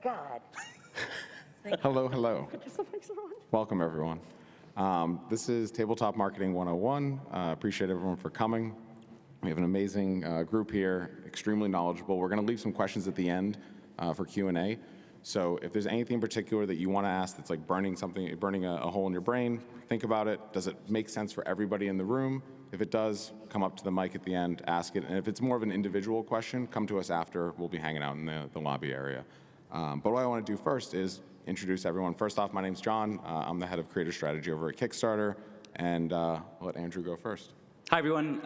God. Hello, hello. Welcome, everyone. This is Tabletop Marketing 101. Appreciate everyone for coming. We have an amazing group here, extremely knowledgeable. We're going to leave some questions at the end for Q&A. So if there's anything in particular that you want to ask that's like burning a hole in your brain, think about it. Does it make sense for everybody in the room? If it does, come up to the mic at the end, ask it. And if it's more of an individual question, come to us after. We'll be hanging out in the lobby area. But what I want to do first is introduce everyone. First off, my name's John. I'm the head of creative strategy over at Kickstarter. And I'll let Andrew go first. Hi, everyone.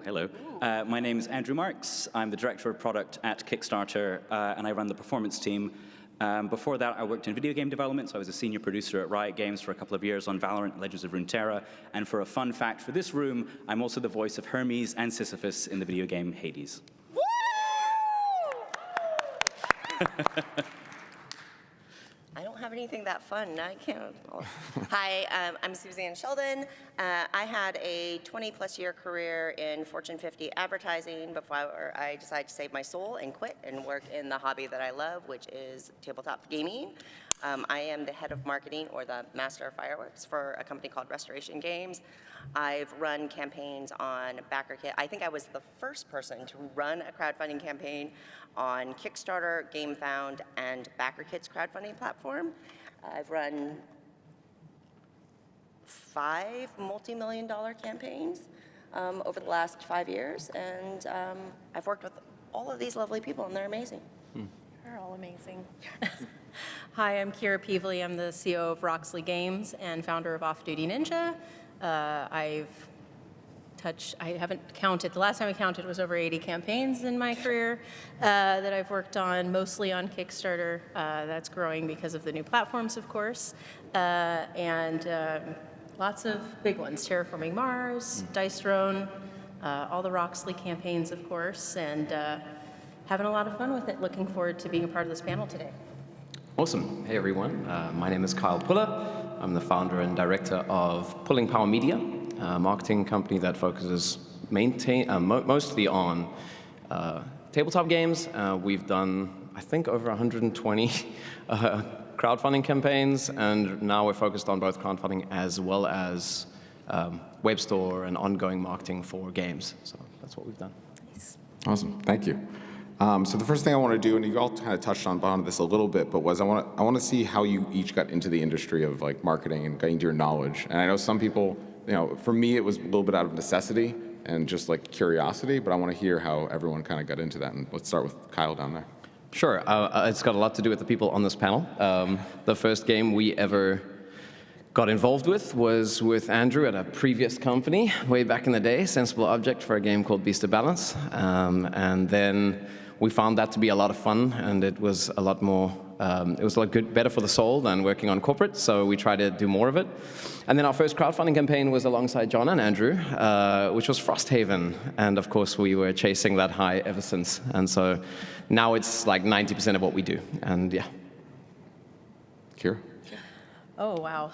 Hello. My name is Andrew Marks. I'm the director of product at Kickstarter, and I run the performance team. Before that, I worked in video game development, so I was a senior producer at Riot Games for a couple of years on Valorant, Legends of Runeterra. And for a fun fact for this room, I'm also the voice of Hermes and Sisyphus in the video game Hades. I don't have anything that fun. I can't. Hi, I'm Suzanne Sheldon. I had a 20-plus year career in Fortune 50 advertising before I decided to save my soul and quit and work in the hobby that I love, which is tabletop gaming. I am the head of marketing, or the master of fireworks, for a company called Restoration Games. I've run campaigns on BackerKit. I think I was the first person to run a crowdfunding campaign on Kickstarter, GameFound, and BackerKit's crowdfunding platform. I've run 5 multi-million-dollar campaigns over the last 5 years, and I've worked with all of these lovely people, and they're amazing. They're all amazing. Hi, I'm Kira Peevely. I'm the CEO of Roxley Games and founder of Off Duty Ninja. I haven't counted. The last time I counted was over 80 campaigns in my career that I've worked on, mostly on Kickstarter. That's growing because of the new platforms, of course. And lots of big ones, Terraforming Mars, Dice Throne, all the Roxley campaigns, of course, and having a lot of fun with it. Looking forward to being a part of this panel today. Awesome. Hey, everyone. My name is Kyle Puller. I'm the founder and director of Pulling Power Media, a marketing company that focuses mostly on tabletop games. We've done, I think, over 120 crowdfunding campaigns, and now we're focused on both crowdfunding as well as web store and ongoing marketing for games. So that's what we've done. Nice. Awesome. Thank you. So the first thing I want to do, and you all kind of touched on this a little bit, but was I want to see how you each got into the industry of like marketing and getting to your knowledge. And I know some people, for me, it was a little bit out of necessity and just like curiosity, but I want to hear how everyone kind of got into that. And let's start with Kyle down there. Sure. It's got a lot to do with the people on this panel. The first game we ever got involved with was with Andrew at a previous company way back in the day, Sensible Object, for a game called Beast of Balance. And then we found that to be a lot of fun, and it was a lot more, it was a lot better for the soul than working on corporate, so we tried to do more of it. And then our first crowdfunding campaign was alongside John and Andrew, which was Frosthaven, and of course we were chasing that high ever since. And so now it's like 90% of what we do, and yeah. Kira? Oh, wow.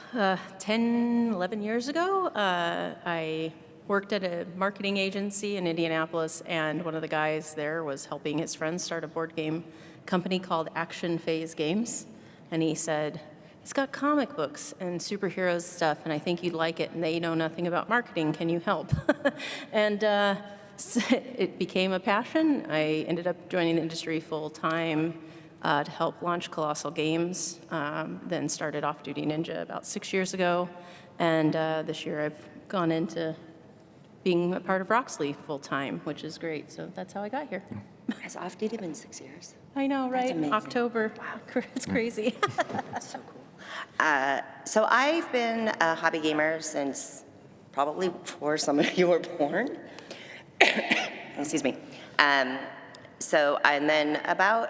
10, 11 years ago, I worked at a marketing agency in Indianapolis, and one of the guys there was helping his friends start a board game company called Action Phase Games. And he said, "It's got comic books and superheroes stuff, and I think you'd like it, and they know nothing about marketing. Can you help?" And so it became a passion. I ended up joining the industry full-time to help launch Colossal Games, then started Off Duty Ninja about 6 years ago. And this year I've gone into being a part of Roxley full-time, which is great. So that's how I got here. Has Off Duty been 6 years? I know, right? Amazing. October. Wow. It's crazy. That's so cool. So I've been a hobby gamer since probably before some of you were born. Excuse me. And then about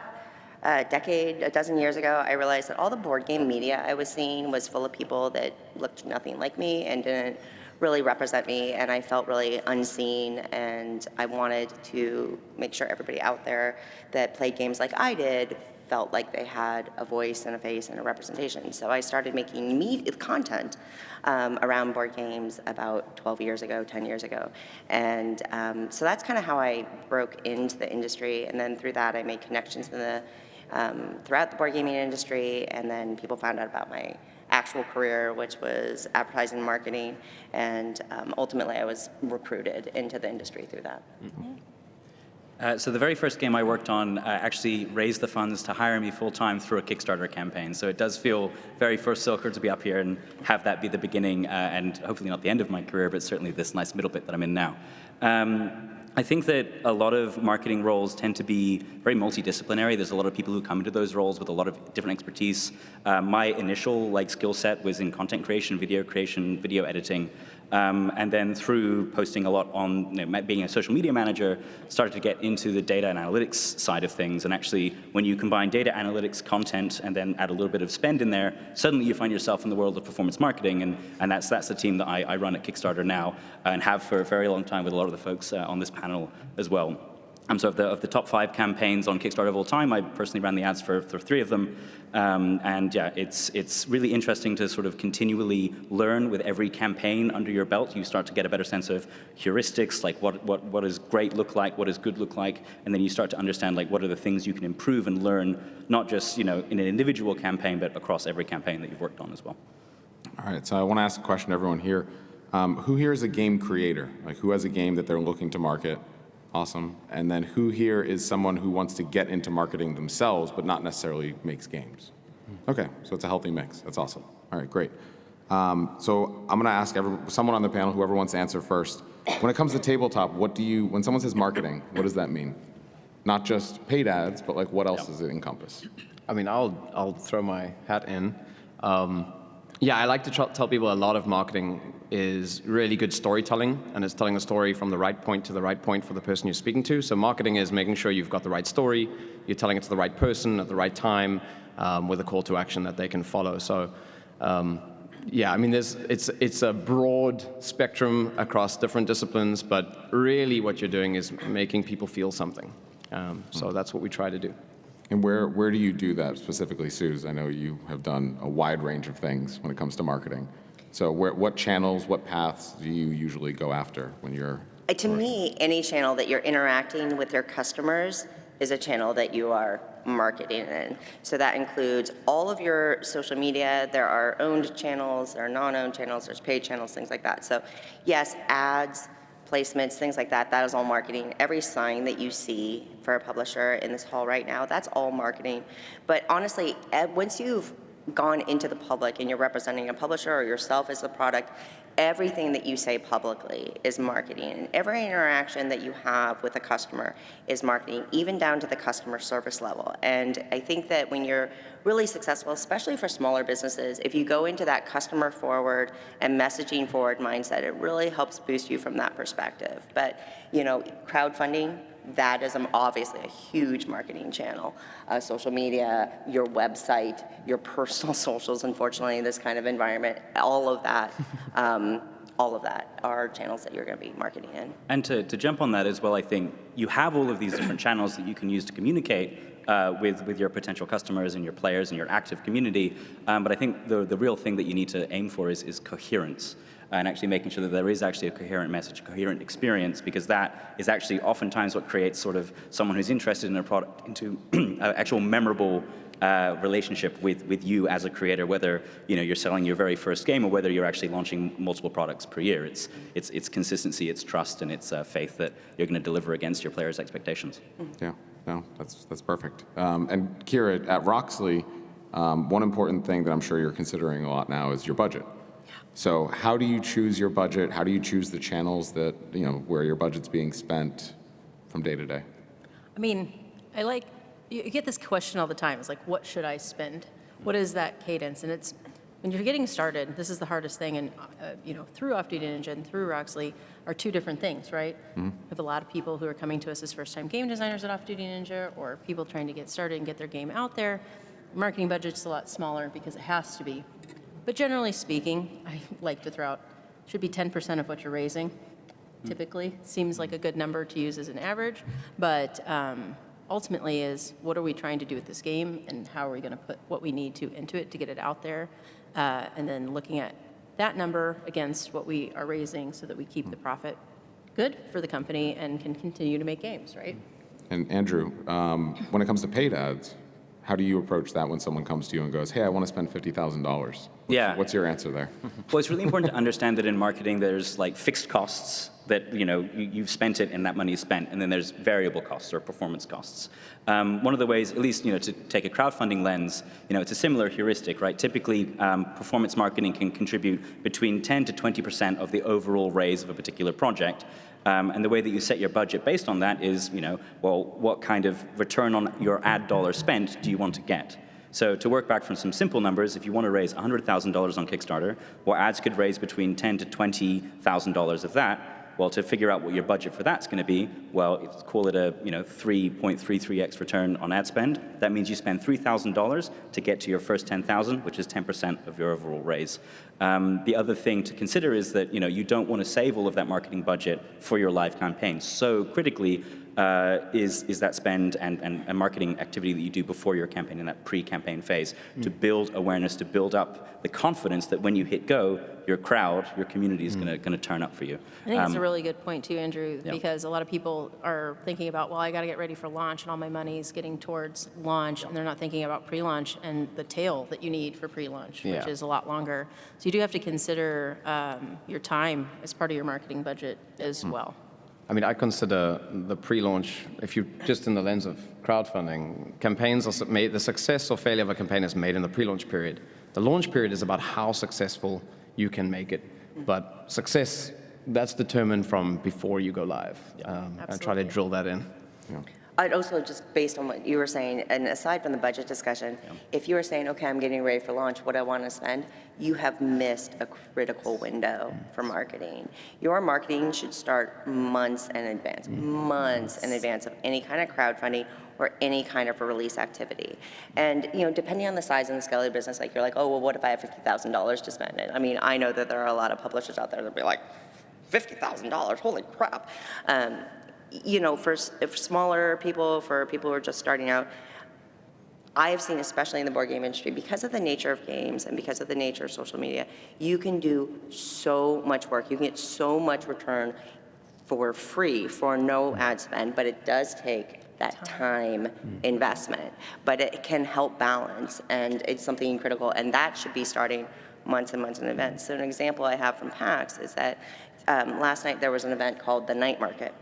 a dozen years ago, I realized that all the board game media I was seeing was full of people that looked nothing like me and didn't really represent me, and I felt really unseen, and I wanted to make sure everybody out there that played games like I did felt like they had a voice and a face and a representation. So I started making content around board games about 12 years ago, 10 years ago. And so that's kind of how I broke into the industry. And then through that, I made connections in the throughout the board gaming industry, and then people found out about my actual career, which was advertising and marketing, and ultimately I was recruited into the industry through that. So the very first game I worked on actually raised the funds to hire me full-time through a Kickstarter campaign. So it does feel very First Silker to be up here and have that be the beginning and hopefully not the end of my career, but certainly this nice middle bit that I'm in now. I think that a lot of marketing roles tend to be very multidisciplinary. There's a lot of people who come into those roles with a lot of different expertise. My initial skill set was in content creation, video editing. And then through posting a lot on, being a social media manager, started to get into the data and analytics side of things. And actually, when you combine data analytics content and then add a little bit of spend in there, suddenly you find yourself in the world of performance marketing. And that's the team that I run at Kickstarter now and have for a very long time with a lot of the folks on this panel as well. So of the top 5 campaigns on Kickstarter of all time, I personally ran the ads for 3 of them. And yeah, it's really interesting to sort of continually learn with every campaign under your belt. You start to get a better sense of heuristics, like what does great look like, what does good look like, and then you start to understand like what are the things you can improve and learn, not just in an individual campaign, but across every campaign that you've worked on as well. All right, so I want to ask a question to everyone here. Who here is a game creator? Like who has a game that they're looking to market? Awesome. And then who here is someone who wants to get into marketing themselves, but not necessarily makes games? Okay, so it's a healthy mix. That's awesome. All right, great. So I'm going to ask someone on the panel, whoever wants to answer first. When it comes to tabletop, when someone says marketing, what does that mean? Not just paid ads, but like what else does it encompass? I mean, I'll throw my hat in. Yeah, I like to tell people a lot of marketing is really good storytelling, and it's telling a story from the right point to the right point for the person you're speaking to. So marketing is making sure you've got the right story, you're telling it to the right person at the right time, with a call to action that they can follow. So yeah, I mean, it's a broad spectrum across different disciplines, but really what you're doing is making people feel something. So that's what we try to do. And where do you do that specifically, Suze? I know you have done a wide range of things when it comes to marketing. So what channels, what paths do you usually go after when you're... To me, any channel that you're interacting with your customers is a channel that you are marketing in. So that includes all of your social media. There are owned channels, there are non-owned channels, there's paid channels, things like that. So yes, ads, placements, things like that, that is all marketing. Every sign that you see for a publisher in this hall right now, that's all marketing. But honestly, once you've gone into the public and you're representing a publisher or yourself as the product, everything that you say publicly is marketing. And every interaction that you have with a customer is marketing, even down to the customer service level. And I think that when you're really successful, especially for smaller businesses, if you go into that customer forward and messaging forward mindset, it really helps boost you from that perspective. But, crowdfunding, that is obviously a huge marketing channel. Social media, your website, your personal socials, unfortunately, in this kind of environment, all of that are channels that you're going to be marketing in. And to jump on that as well, I think you have all of these different channels that you can use to communicate with your potential customers and your players and your active community. But I think the real thing that you need to aim for is coherence. And actually making sure that there is actually a coherent message, a coherent experience, because that is actually oftentimes what creates sort of someone who's interested in a product into an actual memorable relationship with you as a creator, whether you're selling your very first game or whether you're actually launching multiple products per year. It's consistency, it's trust, and it's faith that you're going to deliver against your players' expectations. Yeah, no, that's perfect. And Kira, at Roxley, one important thing that I'm sure you're considering a lot now is your budget. So how do you choose your budget? How do you choose the channels that, where your budget's being spent from day to day? I mean, you get this question all the time. It's like, what should I spend? What is that cadence? And it's, when you're getting started, this is the hardest thing. And, through Off Duty Ninja and through Roxley are two different things, right? Mm-hmm. We have a lot of people who are coming to us as first-time game designers at Off Duty Ninja, or people trying to get started and get their game out there. The marketing budget's a lot smaller because it has to be. But generally speaking, I like to throw out, should be 10% of what you're raising, typically. Seems like a good number to use as an average, but ultimately is, what are we trying to do with this game, and how are we going to put what we need to into it to get it out there, and then looking at that number against what we are raising so that we keep the profit good for the company and can continue to make games, right? And Andrew, when it comes to paid ads, how do you approach that when someone comes to you and goes, hey, I want to spend $50,000? Yeah. What's your answer there? Well, it's really important to understand that in marketing, there's like fixed costs that, you've spent it and that money is spent, and then there's variable costs or performance costs. One of the ways, at least, to take a crowdfunding lens, it's a similar heuristic, right? Typically, performance marketing can contribute between 10 to 20% of the overall raise of a particular project. And the way that you set your budget based on that is, well, what kind of return on your ad dollar spent do you want to get? So to work back from some simple numbers, if you want to raise $100,000 on Kickstarter, well, ads could raise between $10,000 to $20,000 of that. Well, to figure out what your budget for that's going to be, well, call it a 3.33x return on ad spend. That means you spend $3,000 to get to your first 10,000, which is 10% of your overall raise. The other thing to consider is that you don't want to save all of that marketing budget for your live campaign. So critically is that spend and marketing activity that you do before your campaign in that pre-campaign phase to build awareness, to build up the confidence that when you hit go, your crowd, your community is going to turn up for you. I think that's a really good point too, Andrew, because a lot of people are thinking about, well, I got to get ready for launch, and all my money is getting towards launch, and they're not thinking about pre-launch and the tail that you need for pre-launch, which is a lot longer. So you do have to consider your time as part of your marketing budget as well. I mean, I consider the pre-launch, if you just in the lens of crowdfunding, campaigns are made, the success or failure of a campaign is made in the pre-launch period. The launch period is about how successful you can make it. But success, that's determined from before you go live. I try to drill that in. I'd also, just based on what you were saying, and aside from the budget discussion, if you were saying, okay, I'm getting ready for launch, what I want to spend, you have missed a critical window for marketing. Your marketing should start months in advance of any kind of crowdfunding or any kind of a release activity. And depending on the size and the scale of your business, like you're like, oh, well, what if I have $50,000 to spend? And I mean, I know that there are a lot of publishers out there that'll be like, $50,000, holy crap. For smaller people, for people who are just starting out, I have seen, especially in the board game industry, because of the nature of games and because of the nature of social media, you can do so much work. You can get so much return for free, for no ad spend, but it does take that time investment. But it can help balance, and it's something critical, and that should be starting months and months in advance. So an example I have from PAX is that last night there was an event called the Night Market.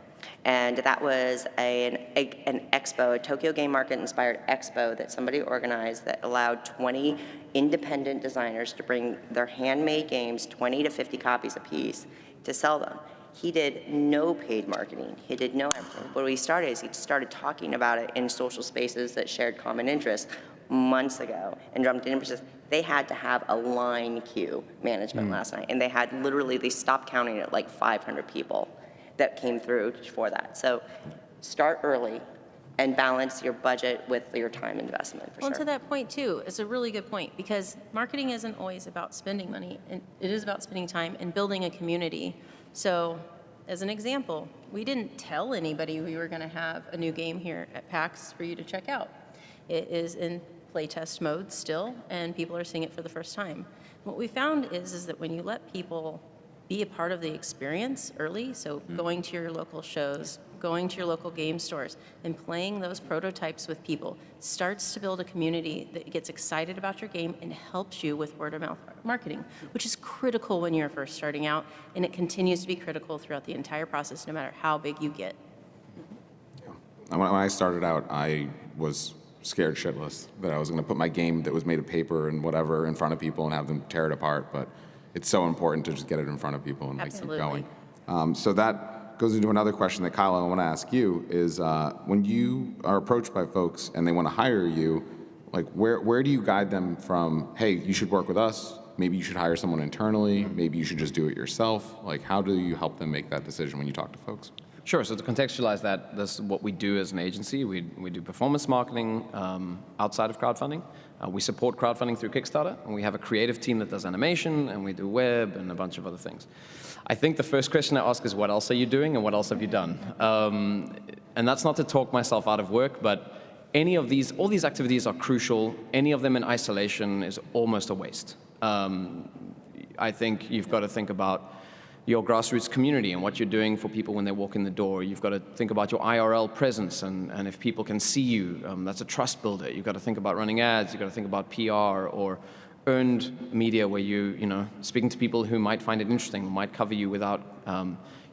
And that was an expo, a Tokyo Game Market-inspired expo that somebody organized that allowed 20 independent designers to bring their handmade games, 20 to 50 copies a piece, to sell them. He did no paid marketing. He did no everything. What he started is he started talking about it in social spaces that shared common interests months ago and drummed in interest. They had to have a line queue management last night, and they stopped counting at like 500 people that came through for that. So start early and balance your budget with your time investment, for sure. Well, to that point too, it's a really good point, because marketing isn't always about spending money, and it is about spending time and building a community. So as an example, we didn't tell anybody we were gonna have a new game here at PAX for you to check out. It is in playtest mode still, and people are seeing it for the first time. What we found is that when you let people be a part of the experience early, so going to your local shows, going to your local game stores, and playing those prototypes with people starts to build a community that gets excited about your game and helps you with word-of-mouth marketing, which is critical when you're first starting out, and it continues to be critical throughout the entire process, no matter how big you get. When I started out, I was scared shitless that I was going to put my game that was made of paper and whatever in front of people and have them tear it apart, but it's so important to just get it in front of people and keep going. So that goes into another question that, Kyle, I want to ask you is when you are approached by folks and they want to hire you, like where do you guide them from, hey, you should work with us, maybe you should hire someone internally, maybe you should just do it yourself? Like, how do you help them make that decision when you talk to folks? Sure, so to contextualize that, this is what we do as an agency. We do performance marketing outside of crowdfunding. We support crowdfunding through Kickstarter, and we have a creative team that does animation, and we do web and a bunch of other things. I think the first question I ask is, what else are you doing and what else have you done? And that's not to talk myself out of work, but all these activities are crucial. Any of them in isolation is almost a waste. I think you've got to think about your grassroots community and what you're doing for people when they walk in the door. You've got to think about your IRL presence and if people can see you, that's a trust builder. You've got to think about running ads. You've got to think about PR or earned media where speaking to people who might find it interesting, who might cover you without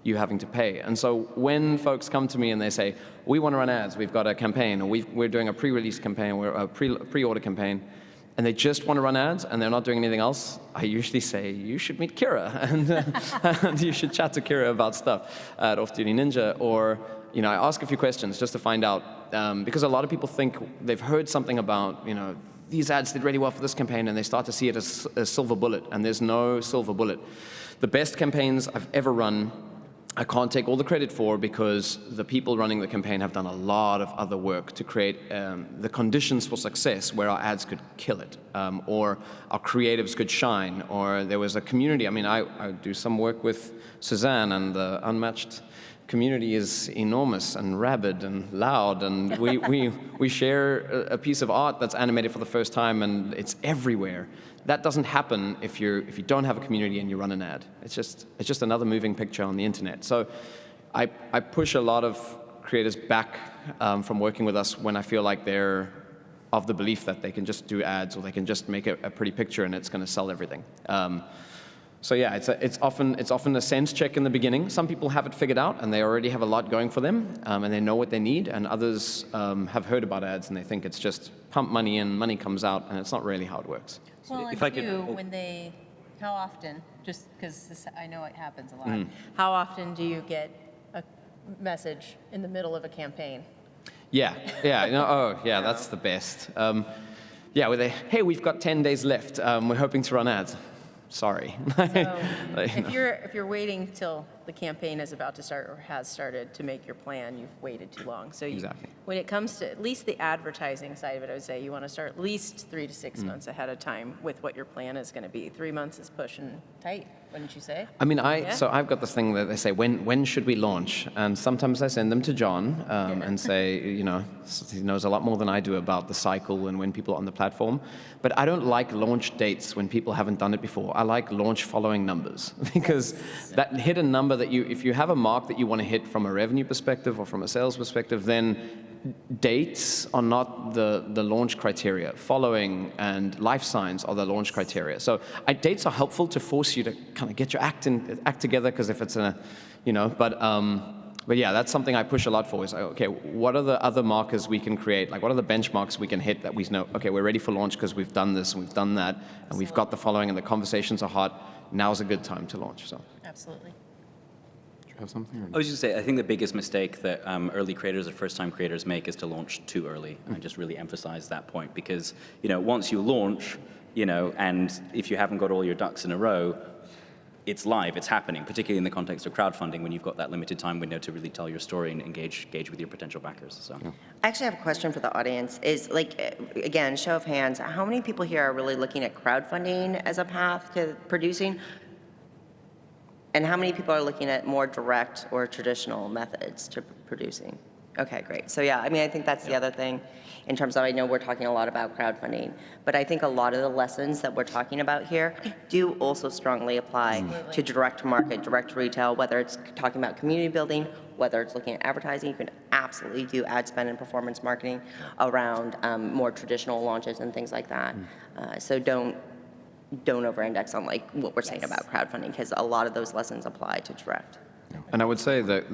you having to pay. And so when folks come to me and they say, we want to run ads, we've got a campaign, or we're doing a pre-release campaign, we're a pre-order campaign, and they just want to run ads and they're not doing anything else, I usually say, you should meet Kira and you should chat to Kira about stuff at Off Duty Ninja. Or I ask a few questions just to find out, because a lot of people think they've heard something about, these ads did really well for this campaign, and they start to see it as a silver bullet, and there's no silver bullet. The best campaigns I've ever run, I can't take all the credit for, because the people running the campaign have done a lot of other work to create the conditions for success where our ads could kill it, or our creatives could shine, or there was a community. I mean, I do some work with Suzanne, and the Unmatched community is enormous and rabid and loud, and we share a piece of art that's animated for the first time, and it's everywhere. That doesn't happen if you don't have a community and you run an ad. It's just another moving picture on the internet. So I push a lot of creators back from working with us when I feel like they're of the belief that they can just do ads, or they can just make a pretty picture and it's going to sell everything. So yeah, it's often a sense check in the beginning. Some people have it figured out and they already have a lot going for them, and they know what they need, and others have heard about ads and they think it's just pump money in, money comes out, and it's not really how it works. Well, If I could- how often, just because I know it happens a lot, how often do you get a message in the middle of a campaign? Yeah, that's the best. Hey, we've got 10 days left. We're hoping to run ads. Sorry. So if you're waiting till the campaign is about to start or has started to make your plan, you've waited too long. So Exactly. When it comes to at least the advertising side of it, I would say you want to start at least 3 to 6 months ahead of time with what your plan is going to be. 3 months is pushing tight, wouldn't you say? I mean, Yeah. so I've got this thing that they say, when should we launch? And sometimes I send them to John and say, he knows a lot more than I do about the cycle and when people are on the platform. But I don't like launch dates when people haven't done it before. I like launch following numbers, because that hidden number that if you have a mark that you want to hit from a revenue perspective or from a sales perspective, then dates are not the launch criteria. Following and life signs are the launch criteria. So dates are helpful to force you to kind of get your act together, because if it's but yeah, that's something I push a lot for, is, okay, what are the other markers we can create? Like, what are the benchmarks we can hit that we know, okay, we're ready for launch because we've done this and we've done that, and we've got the following and the conversations are hot. Now's a good time to launch. So. Absolutely. Do you have something? Or I was just going to say, I think the biggest mistake that early creators or first-time creators make is to launch too early. And I just really emphasize that point, because, once you launch, and if you haven't got all your ducks in a row, it's live, it's happening, particularly in the context of crowdfunding, when you've got that limited time window to really tell your story and engage with your potential backers. So. Yeah. I actually have a question for the audience. Is, again, show of hands, how many people here are really looking at crowdfunding as a path to producing? And how many people are looking at more direct or traditional methods to producing? Okay, great. So yeah, I mean, I think that's the other thing in terms of, I know we're talking a lot about crowdfunding, but I think a lot of the lessons that we're talking about here do also strongly apply to direct market, direct retail, whether it's talking about community building, whether it's looking at advertising. You can absolutely do ad spend and performance marketing around more traditional launches and things like that. So don't over-index on what we're saying about crowdfunding, because a lot of those lessons apply to direct. And I would say that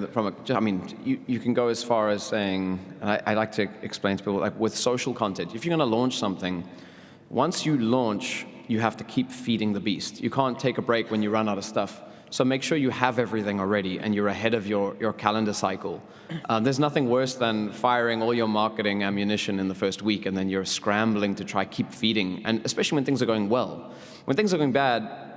you can go as far as saying, and I like to explain to people, with social content, if you're going to launch something, once you launch, you have to keep feeding the beast. You can't take a break when you run out of stuff. So make sure you have everything already and you're ahead of your calendar cycle. There's nothing worse than firing all your marketing ammunition in the first week and then you're scrambling to try keep feeding, and especially when things are going well. When things are going bad,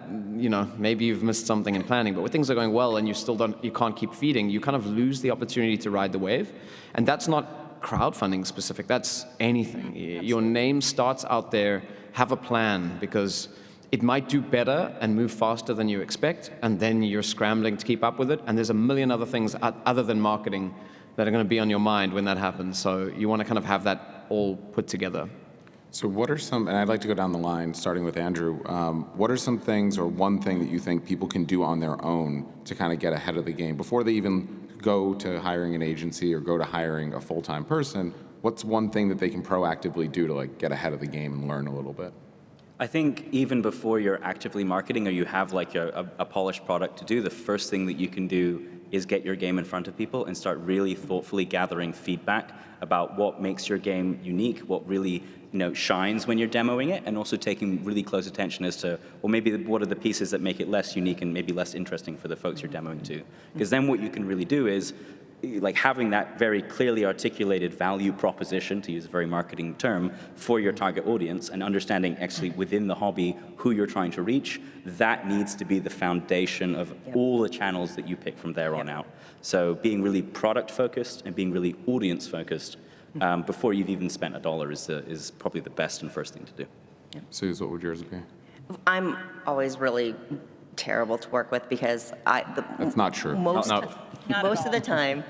maybe you've missed something in planning, but when things are going well and you can't keep feeding, you kind of lose the opportunity to ride the wave. And that's not crowdfunding specific, that's anything. Your name starts out there, have a plan, because it might do better and move faster than you expect, and then you're scrambling to keep up with it, and there's a million other things other than marketing that are going to be on your mind when that happens. So you want to kind of have that all put together. So what are some, and I'd like to go down the line, starting with Andrew, what are some things or one thing that you think people can do on their own to kind of get ahead of the game before they even go to hiring an agency or go to hiring a full-time person? What's one thing that they can proactively do to like get ahead of the game and learn a little bit? I think even before you're actively marketing or you have like a polished product to do, the first thing that you can do is get your game in front of people and start really thoughtfully gathering feedback about what makes your game unique, what really shines when you're demoing it, and also taking really close attention as to, well, maybe what are the pieces that make it less unique and maybe less interesting for the folks you're demoing to. Because then what you can really do is like having that very clearly articulated value proposition, to use a very marketing term, for your target audience and understanding actually within the hobby who you're trying to reach, that needs to be the foundation of all the channels that you pick from there on out. So being really product focused and being really audience focused before you've even spent $1 is probably the best and first thing to do. Suze, what would yours be? I'm always really terrible to work with because That's not true. most No. of the time,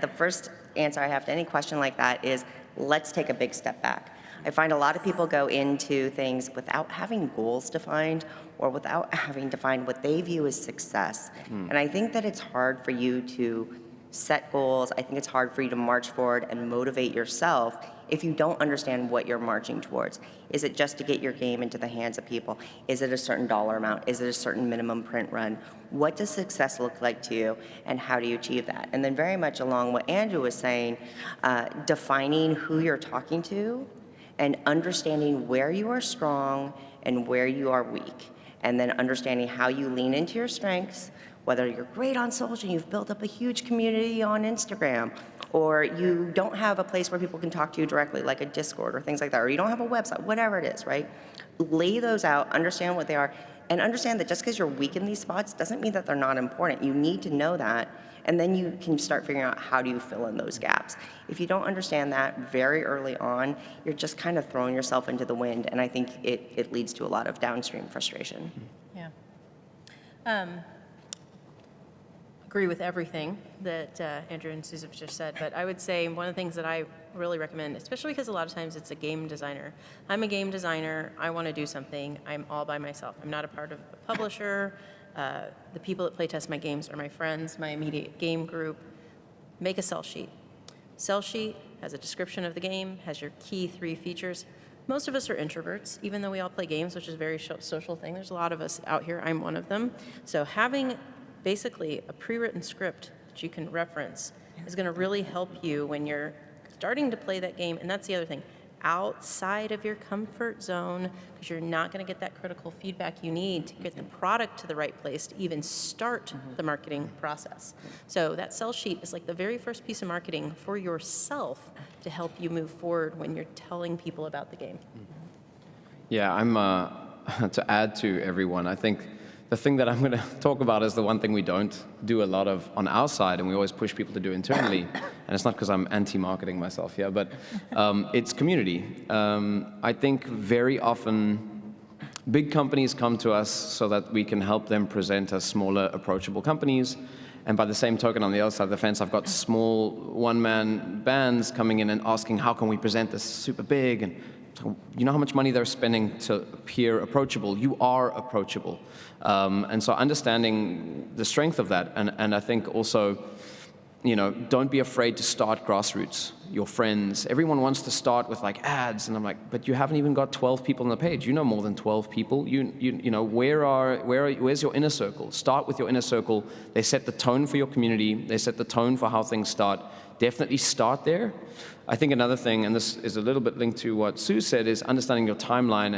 the first answer I have to any question like that is, let's take a big step back. I find a lot of people go into things without having goals defined or without having defined what they view as success. And I think that it's hard for you to set goals. I think it's hard for you to march forward and motivate yourself if you don't understand what you're marching towards. Is it just to get your game into the hands of people? Is it a certain dollar amount? Is it a certain minimum print run? What does success look like to you, and how do you achieve that? And then very much along what Andrew was saying, defining who you're talking to and understanding where you are strong and where you are weak, and then understanding how you lean into your strengths, whether you're great on social, you've built up a huge community on Instagram, or you don't have a place where people can talk to you directly, like a Discord or things like that, or you don't have a website, whatever it is, right? Lay those out, understand what they are, and understand that just because you're weak in these spots doesn't mean that they're not important. You need to know that, and then you can start figuring out how do you fill in those gaps. If you don't understand that very early on, you're just kind of throwing yourself into the wind, and I think it leads to a lot of downstream frustration. Yeah. Agree with everything that Andrew and Susan have just said, but I would say one of the things that I really recommend, especially because a lot of times it's a game designer. I'm a game designer, I want to do something, I'm all by myself. I'm not a part of a publisher. The people that play test my games are my friends, my immediate game group. Make a sell sheet. Sell sheet has a description of the game, has your key 3 features. Most of us are introverts, even though we all play games, which is a very social thing. There's a lot of us out here, I'm one of them. So having basically a pre-written script that you can reference is going to really help you when you're starting to play that game. And that's the other thing, outside of your comfort zone, because you're not going to get that critical feedback you need to get the product to the right place to even start the marketing process. So that sell sheet is like the very first piece of marketing for yourself to help you move forward when you're telling people about the game. Yeah, I'm to add to everyone, I think the thing that I'm going to talk about is the one thing we don't do a lot of on our side, and we always push people to do internally. And it's not because I'm anti-marketing myself here, but it's community. I think very often big companies come to us so that we can help them present as smaller, approachable companies. And by the same token, on the other side of the fence, I've got small one-man bands coming in and asking, how can we present this super big? And you know how much money they're spending to appear approachable? You are approachable. And so understanding the strength of that, and I think also, don't be afraid to start grassroots. Your friends, everyone wants to start with like ads, and I'm like, but you haven't even got 12 people on the page. You know more than 12 people. Where's your inner circle? Start with your inner circle. They set the tone for your community. They set the tone for how things start. Definitely start there. I think another thing, and this is a little bit linked to what Sue said, is understanding your timeline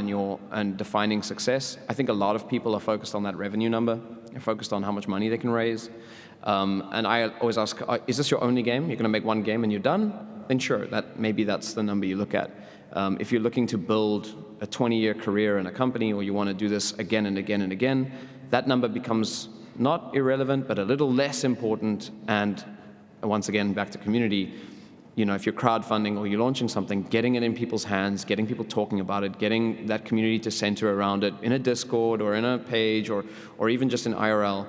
and defining success. I think a lot of people are focused on that revenue number. They're focused on how much money they can raise. And I always ask, is this your only game? You're going to make one game and you're done? Then sure, maybe that's the number you look at. If you're looking to build a 20-year career in a company, or you want to do this again and again and again, that number becomes not irrelevant, but a little less important. And once again, back to community, if you're crowdfunding or you're launching something, getting it in people's hands, getting people talking about it, getting that community to center around it in a Discord or in a page or even just in IRL,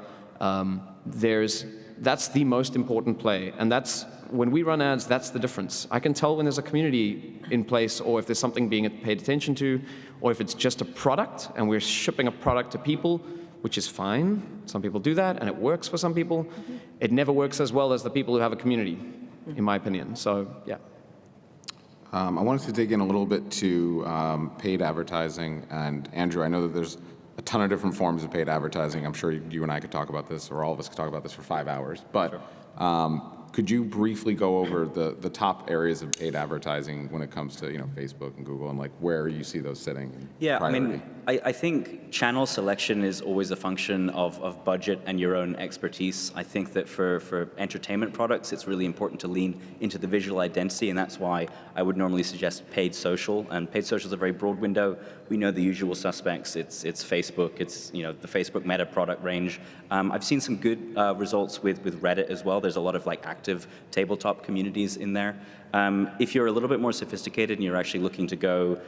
there's that's the most important play. And that's, when we run ads, that's the difference. I can tell when there's a community in place, or if there's something being paid attention to, or if it's just a product and we're shipping a product to people, which is fine. Some people do that, and it works for some people. It never works as well as the people who have a community, in my opinion. So, yeah. I wanted to dig in a little bit to paid advertising. And Andrew, I know that there's a ton of different forms of paid advertising. I'm sure you and I could talk about this, or all of us could talk about this for 5 hours. But could you briefly go over the top areas of paid advertising when it comes to Facebook and Google, and like where you see those sitting? Yeah, I mean, I think channel selection is always a function of budget and your own expertise. I think that for entertainment products, it's really important to lean into the visual identity, and that's why I would normally suggest paid social. And paid social is a very broad window. We know the usual suspects. It's Facebook. It's the Facebook Meta product range. I've seen some good results with Reddit as well. There's a lot of like active tabletop communities in there. If you're a little bit more sophisticated and you're actually looking to go,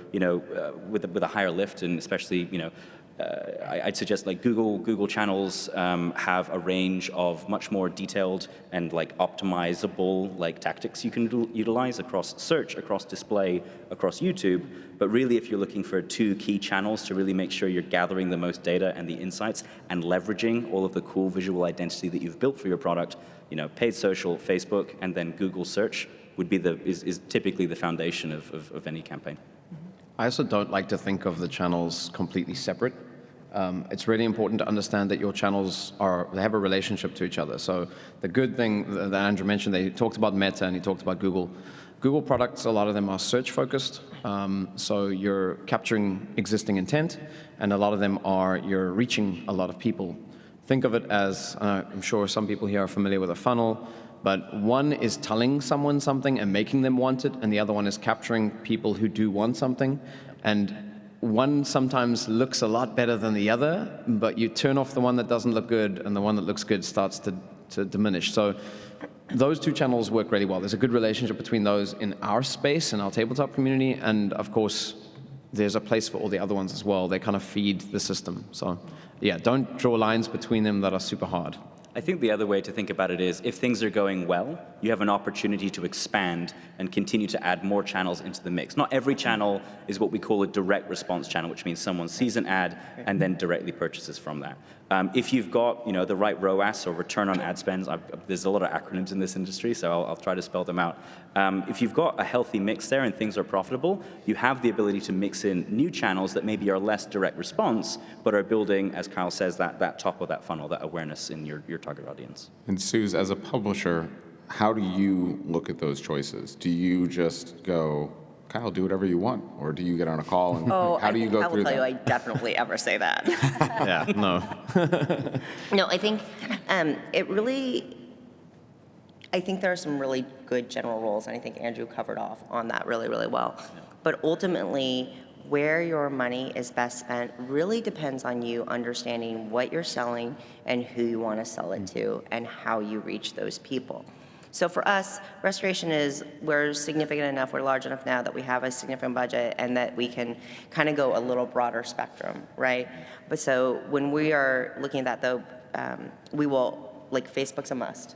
with a higher lift, and especially, I'd suggest like Google channels have a range of much more detailed and like optimizable like tactics you can utilize across search, across display, across YouTube. But really, if you're looking for 2 key channels to really make sure you're gathering the most data and the insights and leveraging all of the cool visual identity that you've built for your product, paid social, Facebook, and then Google search would be is typically the foundation of any campaign. I also don't like to think of the channels completely separate. It's really important to understand that your channels they have a relationship to each other. So the good thing that Andrew mentioned, he talked about Meta and he talked about Google. Google products, a lot of them are search focused. So you're capturing existing intent, and a lot of them you're reaching a lot of people. Think of it as, I'm sure some people here are familiar with a funnel, but one is telling someone something and making them want it, and the other one is capturing people who do want something. And one sometimes looks a lot better than the other, but you turn off the one that doesn't look good, and the one that looks good starts to diminish. So those 2 channels work really well. There's a good relationship between those in our space, in our tabletop community, and of course, there's a place for all the other ones as well. They kind of feed the system. So yeah, don't draw lines between them that are super hard. I think the other way to think about it is, if things are going well, you have an opportunity to expand and continue to add more channels into the mix. Not every channel is what we call a direct response channel, which means someone sees an ad and then directly purchases from that. If you've got the right ROAS, or return on ad spends, there's a lot of acronyms in this industry, so I'll try to spell them out. If you've got a healthy mix there and things are profitable, you have the ability to mix in new channels that maybe are less direct response, but are building, as Kyle says, that top of that funnel, that awareness in your target audience. And Suze, as a publisher, how do you look at those choices? Do you just go, Kyle, do whatever you want? Or do you get on a call, and how do you go through that? I will tell you, I definitely ever say that. Yeah, no. No, I think I think there are some really good general rules, and I think Andrew covered off on that really, really well. But ultimately, where your money is best spent really depends on you understanding what you're selling and who you want to sell it to and how you reach those people. So for us, restoration we're significant enough, we're large enough now that we have a significant budget and that we can kind of go a little broader spectrum, right? But so when we are looking at that though, we will, like Facebook's a must.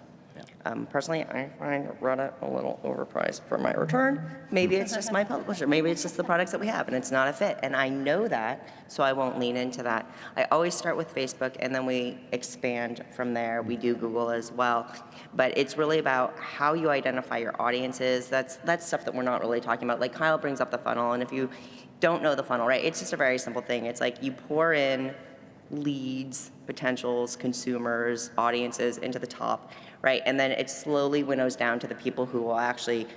Personally, I find Reddit a little overpriced for my return. Maybe it's just my publisher. Maybe it's just the products that we have and it's not a fit. And I know that, so I won't lean into that. I always start with Facebook and then we expand from there. We do Google as well. But it's really about how you identify your audiences. That's stuff that we're not really talking about. Like Kyle brings up the funnel, and if you don't know the funnel, right, it's just a very simple thing. It's like you pour in leads, potentials, consumers, audiences into the top, right? And then it slowly winnows down to the people who will actually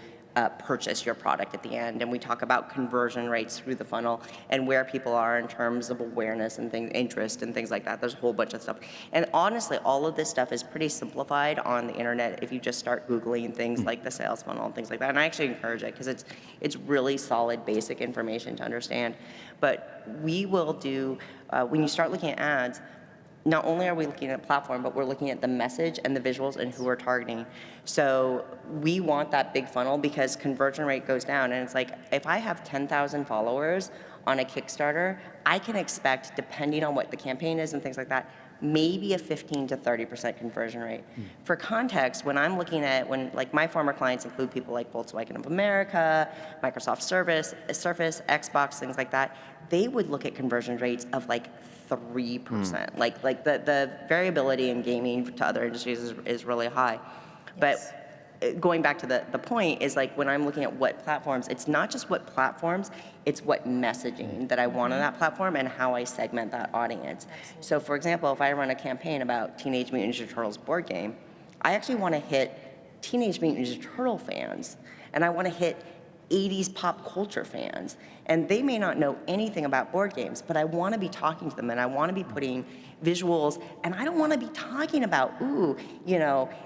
purchase your product at the end. And we talk about conversion rates through the funnel and where people are in terms of awareness and interest and things like that. There's a whole bunch of stuff. And honestly, all of this stuff is pretty simplified on the internet if you just start Googling things like the sales funnel and things like that. And I actually encourage it because it's really solid, basic information to understand. But we will do, when you start looking at ads, not only are we looking at a platform, but we're looking at the message and the visuals and who we're targeting. So we want that big funnel because conversion rate goes down. And it's like, if I have 10,000 followers on a Kickstarter, I can expect, depending on what the campaign is and things like that, maybe a 15 to 30% conversion rate. For context, when I'm looking at, like my former clients include people like Volkswagen of America, Microsoft Surface, Xbox, things like that, they would look at conversion rates of like 3%. Like the variability in gaming to other industries is really high. But going back to the point is like when I'm looking at what platforms, it's not just what platforms, it's what messaging that I want on that platform and how I segment that audience. So for example, if I run a campaign about Teenage Mutant Ninja Turtles board game, I actually want to hit Teenage Mutant Ninja Turtle fans, and I want to hit 80s pop culture fans. And they may not know anything about board games, but I want to be talking to them, and I want to be putting visuals, and I don't want to be talking about,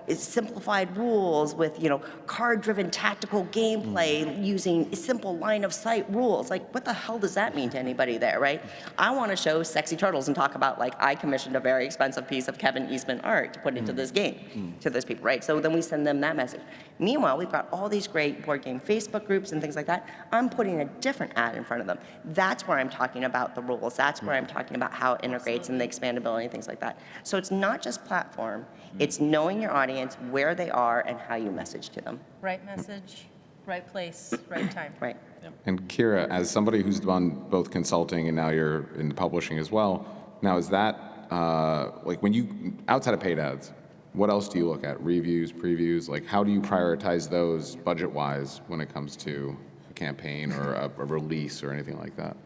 it's simplified rules with, card-driven tactical gameplay using simple line-of-sight rules. Like, what the hell does that mean to anybody there, right? I want to show sexy turtles and talk about, like, I commissioned a very expensive piece of Kevin Eastman art to put into this game to those people, right? So then we send them that message. Meanwhile, we've got all these great board game Facebook groups and things like that. I'm putting a different ad in front of them. That's where I'm talking about the rules. That's where I'm talking about how it integrates and the expandability and things like that. So it's not just platform, it's knowing your audience, where they are, and how you message to them. Right message, right place, right time. Right. And Kira, as somebody who's done both consulting and now you're in publishing as well, now is that, like when you, outside of paid ads, what else do you look at? Reviews, previews? Like how do you prioritize those budget-wise when it comes to a campaign or a release or anything like that?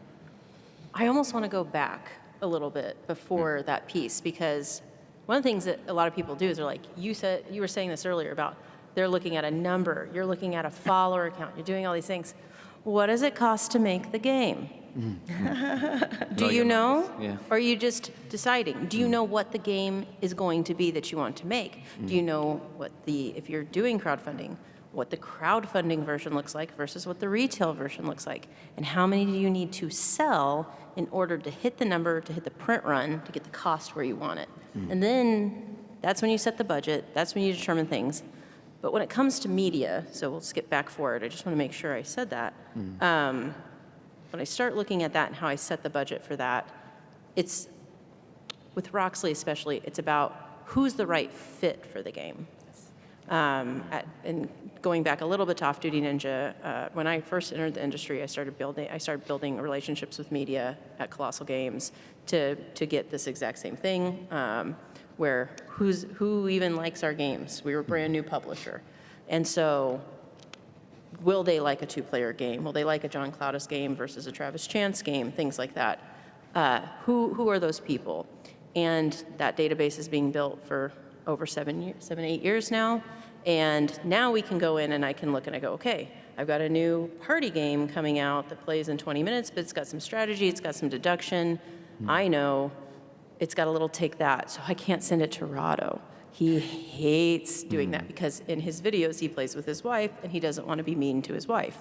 I almost want to go back a little bit before that piece, because one of the things that a lot of people do is they're like, you were saying this earlier about they're looking at a number, you're looking at a follower count, you're doing all these things. What does it cost to make the game? Do you know? Yeah. Or are you just deciding? Do you know what the game is going to be that you want to make? Do you know what if you're doing crowdfunding, what the crowdfunding version looks like versus what the retail version looks like? And how many do you need to sell in order to hit the number, to hit the print run, to get the cost where you want it? And then that's when you set the budget, that's when you determine things. But when it comes to media, so we'll skip back forward, I just want to make sure I said that. When I start looking at that and how I set the budget for that, it's, with Roxley especially, it's about who's the right fit for the game. And going back a little bit to Off Duty Ninja, when I first entered the industry, I started building relationships with media at Colossal Games to get this exact same thing, where who even likes our games? We were a brand new publisher. And so will they like a two-player game? Will they like a John Cloudis game versus a Travis Chance game? Things like that. Who are those people? And that database is being built for over 8 years now. And now we can go in and I can look and I go, okay, I've got a new party game coming out that plays in 20 minutes, but it's got some strategy, it's got some deduction. I know it's got a little take that, so I can't send it to Rado. He hates doing that because in his videos he plays with his wife and he doesn't want to be mean to his wife.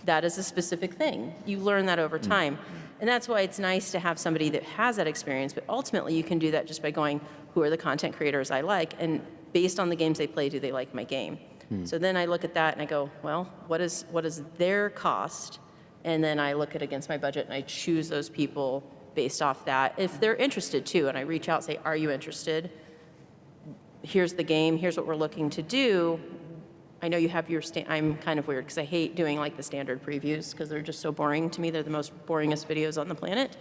That is a specific thing. You learn that over time. And that's why it's nice to have somebody that has that experience, but ultimately you can do that just by going, who are the content creators I like? And based on the games they play, do they like my game? So then I look at that and I go, well, what is their cost? And then I look at against my budget and I choose those people based off that. If they're interested too, and I reach out and say, are you interested? Here's the game, here's what we're looking to do. I know you have your, I'm kind of weird because I hate doing like the standard previews because they're just so boring to me. They're the most boringest videos on the planet.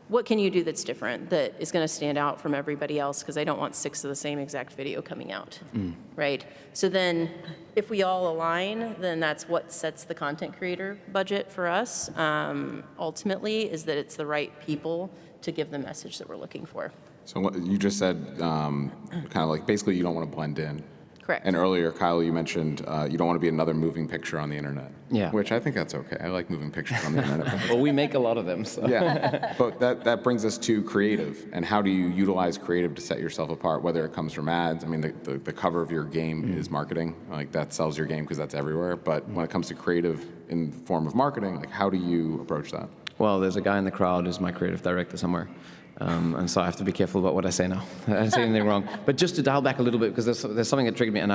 What can you do that's different, that is going to stand out from everybody else? Because I don't want 6 of the same exact video coming out, right? So then if we all align, then that's what sets the content creator budget for us, ultimately, is that it's the right people to give the message that we're looking for. So what you just said, kind of like basically you don't want to blend in. Correct. And earlier, Kyle, you mentioned you don't want to be another moving picture on the internet. Yeah. Which I think that's okay. I like moving pictures on the internet. Well, we make a lot of them, so. Yeah. But that brings us to creative. And how do you utilize creative to set yourself apart, whether it comes from ads? I mean, the cover of your game is marketing. Like, that sells your game because that's everywhere. But when it comes to creative in the form of marketing, like, how do you approach that? Well, there's a guy in the crowd who's my creative director somewhere. And so I have to be careful about what I say now. I don't say anything wrong. But just to dial back a little bit, because there's something that triggered me, and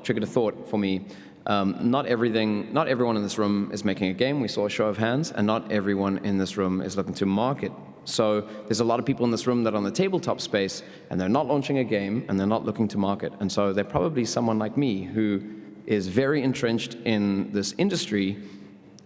triggered a thought for me. Not everyone in this room is making a game. We saw a show of hands, and not everyone in this room is looking to market So there's a lot of people in this room that are on the tabletop space, and they're not launching a game, and they're not looking to market. And so they're probably someone like me who is very entrenched in this industry,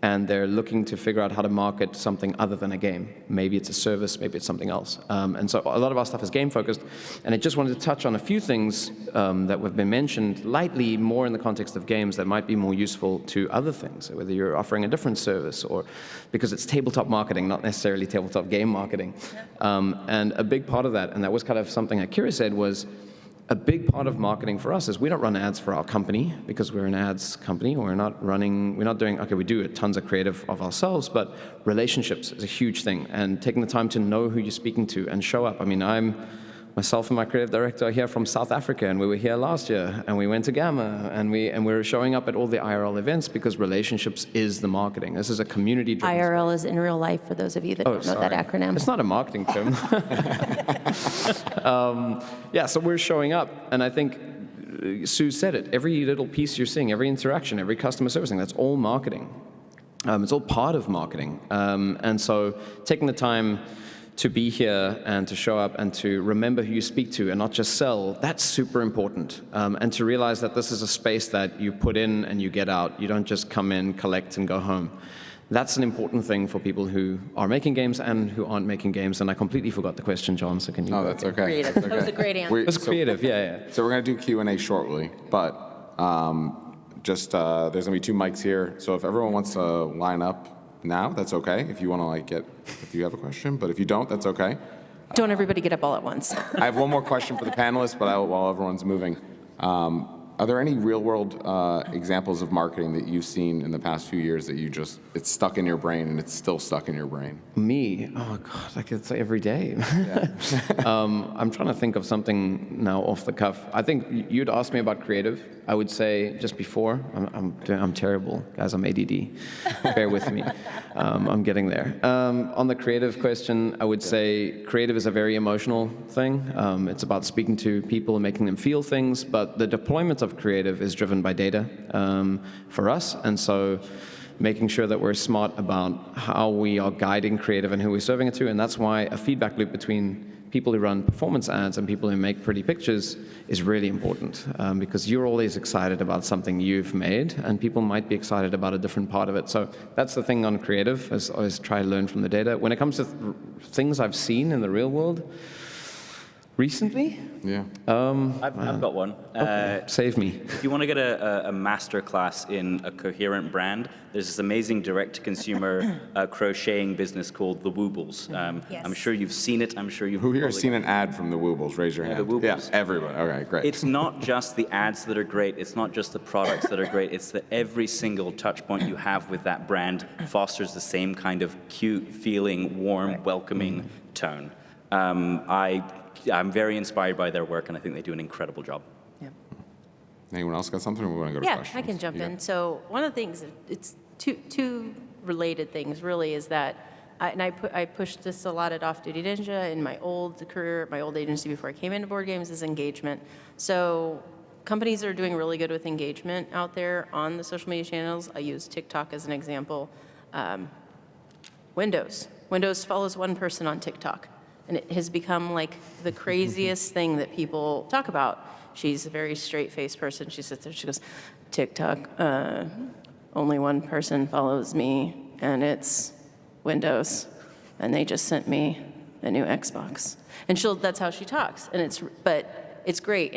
and they're looking to figure out how to market something other than a game. Maybe it's a service, maybe it's something else. And so a lot of our stuff is game-focused, and I just wanted to touch on a few things that have been mentioned lightly, more in the context of games, that might be more useful to other things, whether you're offering a different service, or because it's tabletop marketing, not necessarily tabletop game marketing. And a big part of that, and that was kind of something that Kira said, was a big part of marketing for us is we don't run ads for our company because we're an ads company. We're not doing, okay, we do tons of creative of ourselves, but relationships is a huge thing. And taking the time to know who you're speaking to and show up. I mean, myself and my creative director are here from South Africa, and we were here last year, and we went to Gamma, and we're showing up at all the IRL events because relationships is the marketing. This is a community-driven. IRL is in real life, for those of you that don't know that acronym. It's not a marketing term. Yeah, so we're showing up, and I think Sue said it. Every little piece you're seeing, every interaction, every customer servicing, that's all marketing. It's all part of marketing. And so taking the time to be here and to show up and to remember who you speak to and not just sell, that's super important. And to realize that this is a space that you put in and you get out. You don't just come in, collect, and go home. That's an important thing for people who are making games and who aren't making games. And I completely forgot the question, John, so can you? Oh, that's okay. Creative. That's okay. That was a great answer. It was creative, yeah. So we're going to do Q&A shortly, but there's going to be 2 mics here. So if everyone wants to line up now, that's okay. If you want to if you have a question, but if you don't, that's okay. Don't everybody get up all at once. I have one more question for the panelists, but while everyone's moving. Are there any real-world examples of marketing that you've seen in the past few years that it's stuck in your brain and it's still stuck in your brain? Me? Oh, God, like it's every day. Yeah. I'm trying to think of something now off the cuff. I think you'd asked me about creative. I would say just before, I'm terrible. Guys, I'm ADD. Bear with me. I'm getting there. On the creative question, I would say creative is a very emotional thing. It's about speaking to people and making them feel things, but the deployment of creative is driven by data for us, and so making sure that we're smart about how we are guiding creative and who we're serving it to, and that's why a feedback loop between people who run performance ads and people who make pretty pictures is really important, because you're always excited about something you've made, and people might be excited about a different part of it. So that's the thing on creative, is always try to learn from the data. When it comes to things I've seen in the real world, recently? Yeah. I've got one. Okay. Save me. If you want to get a master class in a coherent brand, there's this amazing direct-to-consumer crocheting business called The Woobles. Yes. I'm sure you've seen it. I'm sure you've Who here has probably- seen an ad from the Woobles? Raise your hand. The Woobles. Yeah, everyone. Okay, great. It's not just the ads that are great. It's not just the products that are great. It's that every single touch point you have with that brand fosters the same kind of cute, feeling, warm, welcoming tone. I'm very inspired by their work, and I think they do an incredible job. Yeah. Anyone else got something, or we want to go to Yeah, questions? I can jump Yeah. in. So one of the things, it's two related things really, is that, I pushed this a lot at Off Duty Ninja in my old career, my old agency before I came into board games, is engagement. So companies that are doing really good with engagement out there on the social media channels, I use TikTok as an example. Windows follows one person on TikTok, and it has become like the craziest thing that people talk about. She's a very straight-faced person. She sits there, she goes, TikTok, only one person follows me, and it's Windows, and they just sent me a new Xbox. And that's how she talks, and it's great.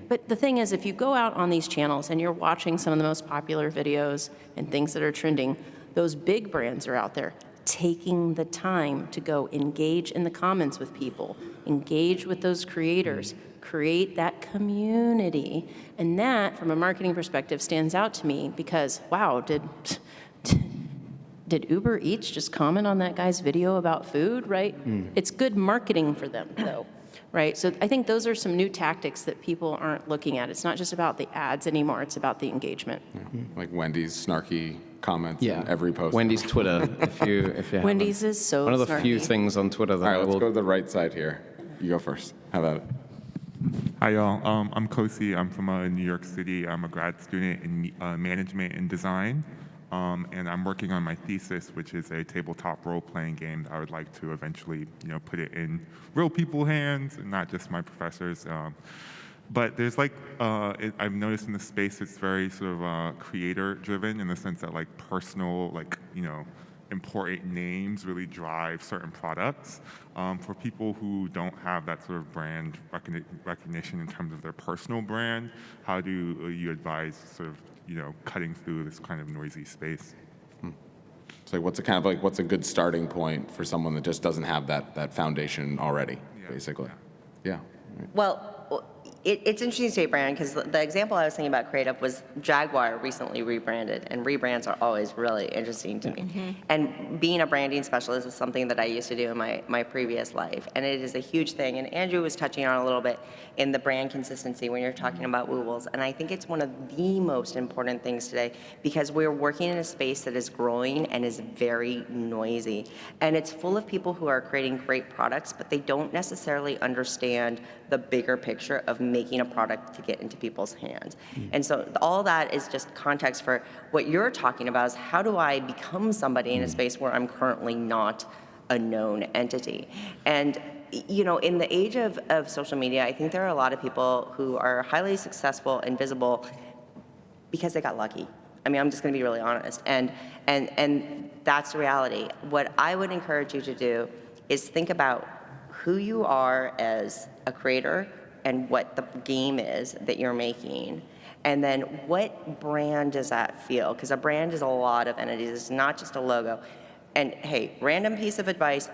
But the thing is, if you go out on these channels and you're watching some of the most popular videos and things that are trending, those big brands are out there taking the time to go engage in the comments with people, engage with those creators, create that community. And that, from a marketing perspective, stands out to me because, wow, did Uber Eats just comment on that guy's video about food, right? It's good marketing for them, though, right? So I think those are some new tactics that people aren't looking at. It's not just about the ads anymore, it's about the engagement. Yeah. Like Wendy's snarky comments Yeah. in every post. Wendy's Twitter, if you haven't. Wendy's is so One of the snarky. few things on Twitter that All right, I let's will go to the right side here. You go first. How about it? Hi, y'all. I'm Kosi. I'm from New York City. I'm a grad student in management and design. and I'm working on my thesis, which is a tabletop role-playing game that I would like to eventually, put it in real people's hands and not just my professors. But there's I've noticed in the space it's very sort of creator-driven in the sense that personal, important names really drive certain products. For people who don't have that sort of brand recognition in terms of their personal brand, how do you advise sort of, cutting through this kind of noisy space? So what's a good starting point for someone that just doesn't have that foundation already, basically? Yeah. Right. Well, it's interesting to say brand, because the example I was thinking about creative was Jaguar recently rebranded, and rebrands are always really interesting to me. And being a branding specialist is something that I used to do in my previous life, and it is a huge thing. And Andrew was touching on a little bit in the brand consistency when you're talking about Woowles, and I think it's one of the most important things today, because we're working in a space that is growing and is very noisy, and it's full of people who are creating great products, but they don't necessarily understand the bigger picture of making a product to get into people's hands. And so all that is just context for what you're talking about, is how do I become somebody in a space where I'm currently not a known entity? And in the age of social media, I think there are a lot of people who are highly successful and visible because they got lucky. I mean, I'm just gonna be really honest. And that's the reality. What I would encourage you to do is think about who you are as a creator and what the game is that you're making. And then what brand does that feel? Because a brand is a lot of entities. It's not just a logo. And hey, random piece of advice,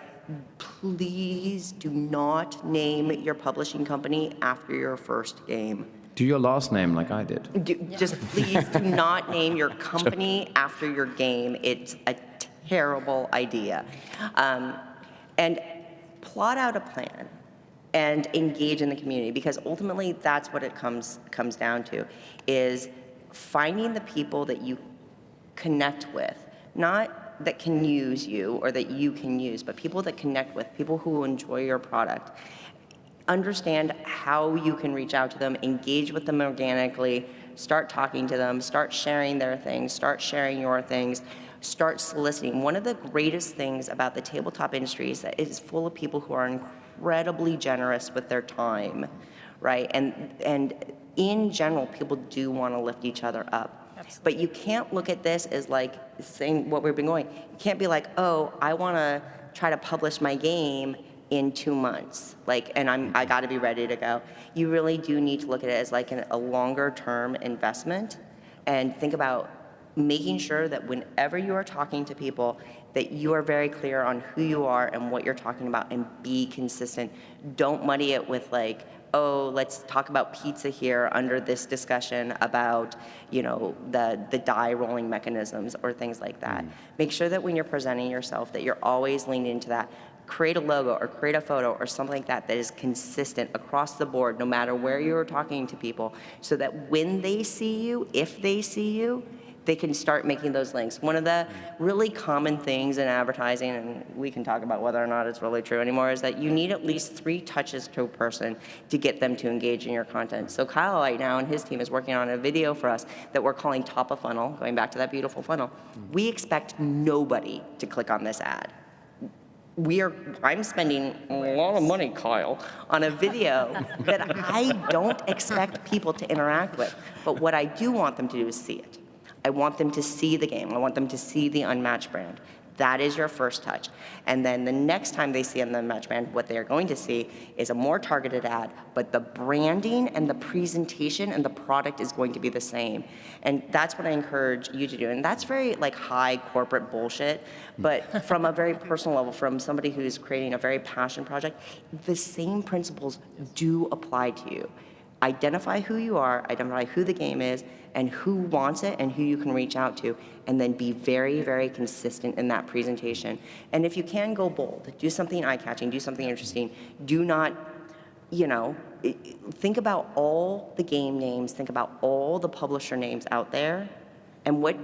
please do not name your publishing company after your first game. Do your last name like I did. Just please do not name your company after your game. It's a terrible idea. And plot out a plan and engage in the community, because ultimately that's what it comes down to, is finding the people that you connect with, not that can use you or that you can use, but people that connect with, people who enjoy your product. Understand how you can reach out to them, engage with them organically, start talking to them, start sharing their things, start sharing your things, start soliciting. One of the greatest things about the tabletop industry is that it is full of people who are incredibly generous with their time, right? And in general, people do want to lift each other up. Absolutely. But you can't look at this as saying what we've been going. You can't be like, oh, I want to try to publish my game in 2 months, and I got to be ready to go. You really do need to look at it as a longer term investment, and think about making sure that whenever you are talking to people, that you are very clear on who you are and what you're talking about, and be consistent. Don't muddy it with oh, let's talk about pizza here under this discussion about, the die rolling mechanisms or things like that. Make sure that when you're presenting yourself that you're always leaning into that. Create a logo or create a photo or something like that that is consistent across the board, no matter where you're talking to people, so that when they see you, if they see you, they can start making those links. One of the really common things in advertising, and we can talk about whether or not it's really true anymore, is that you need at least 3 touches to a person to get them to engage in your content. So Kyle right now and his team is working on a video for us that we're calling Top of Funnel, going back to that beautiful funnel. We expect nobody to click on this ad. I'm spending a lot of money, Kyle, on a video that I don't expect people to interact with. But what I do want them to do is see it. I want them to see the game. I want them to see the Unmatched brand. That is your first touch. And then the next time they see an Unmatched brand, what they're going to see is a more targeted ad, but the branding and the presentation and the product is going to be the same. And that's what I encourage you to do. And that's very high corporate bullshit, but from a very personal level, from somebody who's creating a very passion project, the same principles do apply to you. Identify who you are, identify who the game is, and who wants it and who you can reach out to, and then be very, very consistent in that presentation. And if you can, go bold. Do something eye-catching, do something interesting. Do not, think about all the game names, think about all the publisher names out there, and what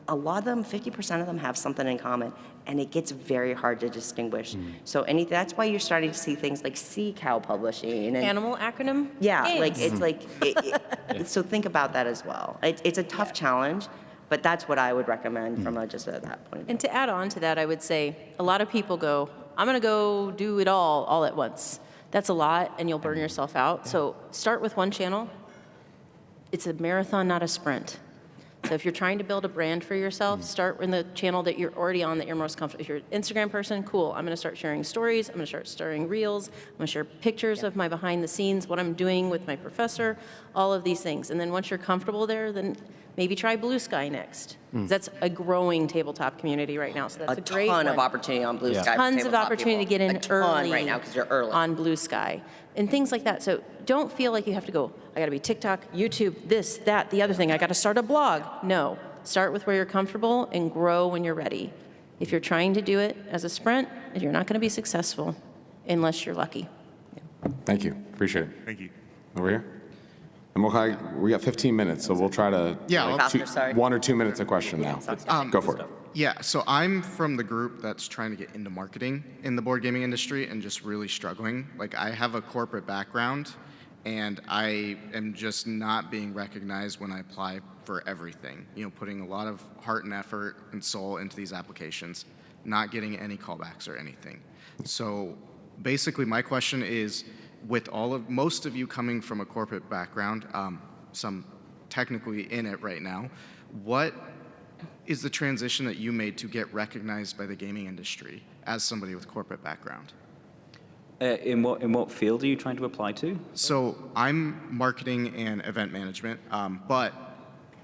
a lot of them, 50% of them have something in common, and it gets very hard to distinguish. So that's why you're starting to see things like Sea Cow Publishing. And Animal acronym? yeah, Games. so think about that as well. It's a tough challenge, But that's what I would recommend from just at that point. And to add on to that, I would say a lot of people go, I'm going to go do it all at once. That's a lot, and you'll burn yourself out. So start with one channel. It's a marathon, not a sprint. So if you're trying to build a brand for yourself, start in the channel that you're already on, that you're most comfortable. If you're an Instagram person, cool. I'm going to start sharing stories. I'm going to start sharing reels. I'm going to share pictures of my behind the scenes, what I'm doing with my professor, all of these things. And then once you're comfortable there, then maybe try Blue Sky next. That's a growing tabletop community right now. So that's a great ton one. of opportunity on Blue Sky. for Tons of tabletop opportunity to people. get in a ton early right now because you're early. on Blue Sky and things like that. So don't feel like you have to go, I got to be TikTok, YouTube, this, that, the other thing. I got to start a blog. No. Start with where you're comfortable and grow when you're ready. If you're trying to do it as a sprint, you're not going to be successful unless you're lucky. Thank you. Appreciate it. Thank you. Over here. And we got 15 minutes, so we'll try to Faster, sorry. 1 or 2 minutes a question now. Go for it. Yeah, so I'm from the group that's trying to get into marketing in the board gaming industry and just really struggling. Like, I have a corporate background, and I am just not being recognized when I apply for everything. You know, putting a lot of heart and effort and soul into these applications, not getting any callbacks or anything. So basically my question is, with most of you coming from a corporate background, some technically in it right now, what is the transition that you made to get recognized by the gaming industry as somebody with corporate background? In what field are you trying to apply to? So I'm marketing and event management, but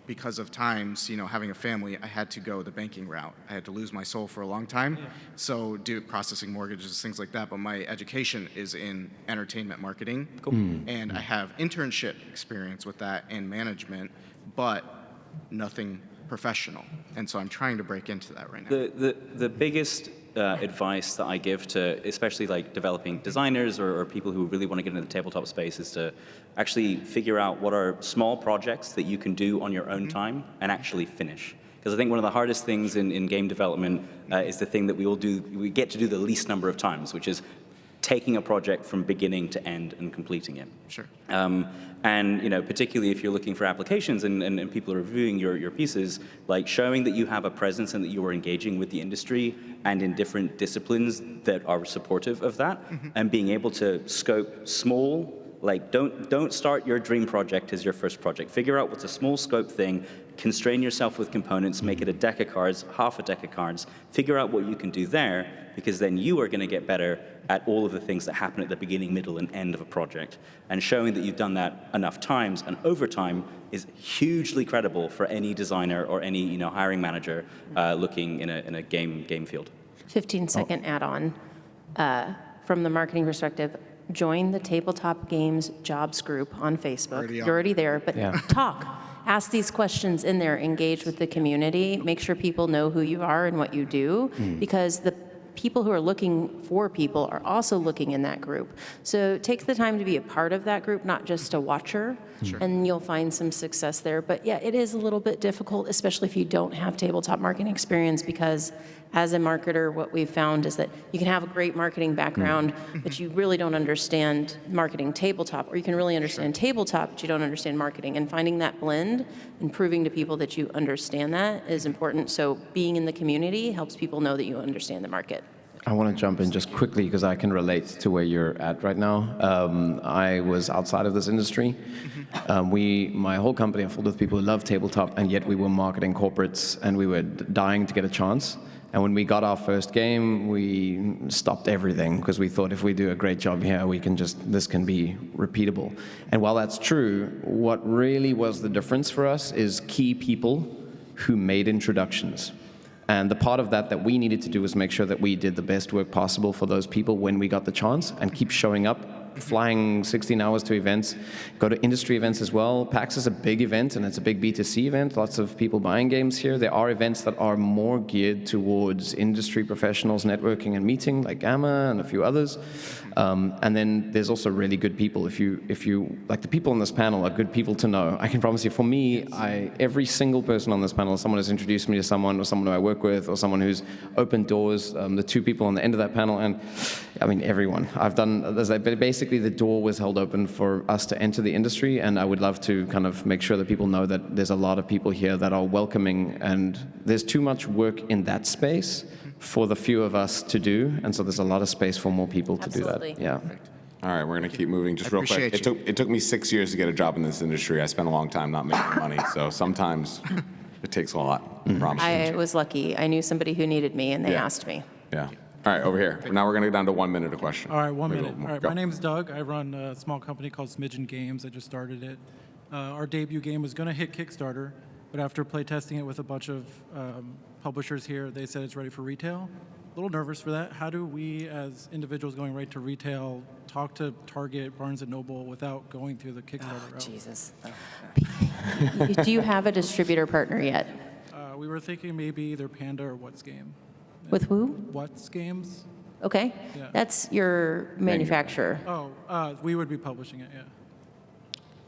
because of times, having a family, I had to go the banking route. I had to lose my soul for a long time, so processing mortgages, things like that. But my education is in entertainment marketing, and I have internship experience with that and management, but nothing professional. And so I'm trying to break into that right now. The biggest advice that I give to, especially like developing designers or people who really want to get into the tabletop space, is to actually figure out what are small projects that you can do on your own time and actually finish. Because I think one of the hardest things in game development is the thing that we get to do the least number of times, which is taking a project from beginning to end and completing it. Sure. And particularly if you're looking for applications and people are reviewing your pieces, like showing that you have a presence and that you are engaging with the industry and in different disciplines that are supportive of that, and being able to scope small. Like, don't start your dream project as your first project. Figure out what's a small scope thing, constrain yourself with components, make it a deck of cards, half a deck of cards, figure out what you can do there, because then you are going to get better at all of the things that happen at the beginning, middle, and end of a project. And showing that you've done that enough times and over time is hugely credible for any designer or any hiring manager looking in a game field. 15-second add-on. From the marketing perspective, join the Tabletop Games Jobs group on Facebook. You're already there, but talk. Ask these questions in there. Engage with the community. Make sure people know who you are and what you do, because the people who are looking for people are also looking in that group. So take the time to be a part of that group, not just a watcher, and you'll find some success there. But yeah, it is a little bit difficult, especially if you don't have tabletop marketing experience, because as a marketer, what we've found is that you can have a great marketing background, but you really don't understand marketing tabletop, or you can really understand tabletop, but you don't understand marketing. And finding that blend and proving to people that you understand that is important. So being in the community helps people know that you understand the market. I want to jump in just quickly because I can relate to where you're at right now. I was outside of this industry. My whole company are filled with people who love tabletop, and yet we were marketing corporates, and we were dying to get a chance. And when we got our first game, we stopped everything because we thought if we do a great job here, this can be repeatable. And while that's true, what really was the difference for us is key people who made introductions. And the part of that we needed to do was make sure that we did the best work possible for those people when we got the chance, and keep showing up, flying 16 hours to events, go to industry events as well. PAX is a big event, and it's a big B2C event. Lots of people buying games here. There are events that are more geared towards industry professionals networking and meeting, like Gamma and a few others. And then there's also really good people. If you like, the people on this panel are good people to know. I can promise you, for me, every single person on this panel, someone has introduced me to someone, or someone who I work with, or someone who's opened doors. The two people on the end of that panel, and I mean, everyone. Basically the door was held open for us to enter the industry, and I would love to kind of make sure that people know that there's a lot of people here that are welcoming, and there's too much work in that space for the few of us to do, and so there's a lot of space for more people to do that. Absolutely. Yeah. All right, we're going to keep moving just real quick. appreciate It took me 6 years to get a job in this industry. I spent a long time not making money, so sometimes it takes a lot. Promise. I was lucky. I knew somebody who needed me, and they Yeah. asked me. Yeah. All right, over here. Now we're going to go down to 1 minute a question. All right, 1 Maybe a minute. little All more. right, Go. my name's Doug. I run a small company called Smidgen Games. I just started it. Our debut game was going to hit Kickstarter, but after playtesting it with a bunch of publishers here, they said it's ready for retail. A little nervous for that. How do we, as individuals going right to retail, talk to Target, Barnes & Noble without going through the Kickstarter route? Jesus. Do you have a distributor partner yet? We were thinking maybe either Panda or What's Game. With who? What's Games? Okay. Yeah. That's your manufacturer. Oh, we would be publishing it, yeah.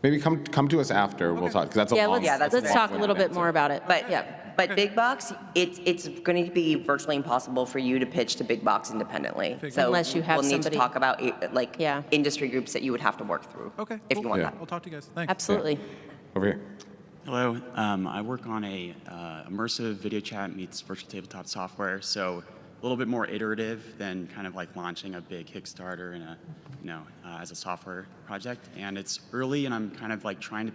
Maybe come to us after. We'll talk, because that's a Yeah, long let's talk a little bit more about it. But, yeah. but big box, it's going to be virtually impossible for you to pitch to big box independently. So Unless you have we'll need somebody- to talk about like Yeah. industry groups that you would have to work through. Okay, If cool. you want Yeah. that. I'll talk to you guys. Thanks. Absolutely. Over here. Hello, I work on a immersive video chat meets virtual tabletop software, so a little bit more iterative than kind of like launching a big Kickstarter and as a software project. And it's early, and I'm kind of like trying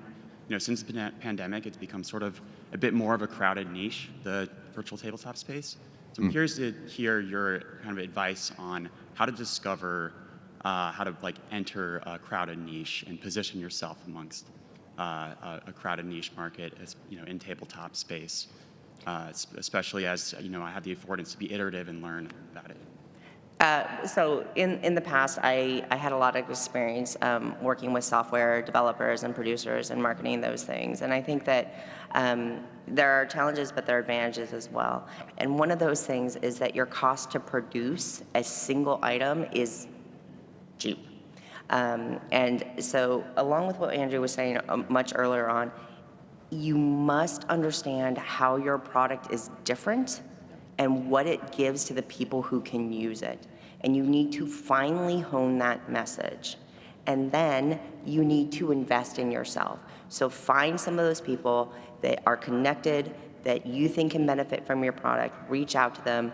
to, since the pandemic, it's become sort of a bit more of a crowded niche, the virtual tabletop space. So I'm curious to hear your kind of advice on how to discover, how to like enter a crowded niche and position yourself amongst a crowded niche market, as in tabletop space, especially as I have the affordance to be iterative and learn about it. So in the past, I had a lot of experience working with software developers and producers and marketing those things. And I think that there are challenges, but there are advantages as well. And one of those things is that your cost to produce a single item is cheap. And so along with what Andrew was saying much earlier on, you must understand how your product is different and what it gives to the people who can use it. And you need to finally hone that message. And then you need to invest in yourself. So find some of those people that are connected, that you think can benefit from your product, reach out to them,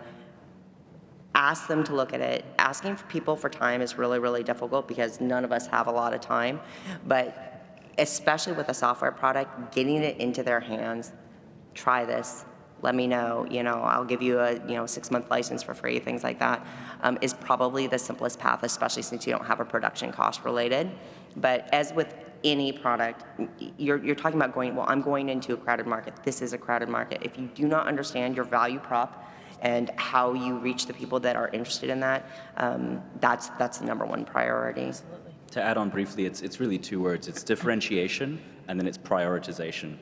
ask them to look at it. Asking for people for time is really, really difficult because none of us have a lot of time. But especially with a software product, getting it into their hands, try this, let me know, I'll give you a 6-month license for free, things like that, is probably the simplest path, especially since you don't have a production cost related. But as with any product, you're talking about I'm going into a crowded market. This is a crowded market. If you do not understand your value prop and how you reach the people that are interested in that, that's the number one priority. To add on briefly, it's really 2 words. It's differentiation, and then it's prioritization.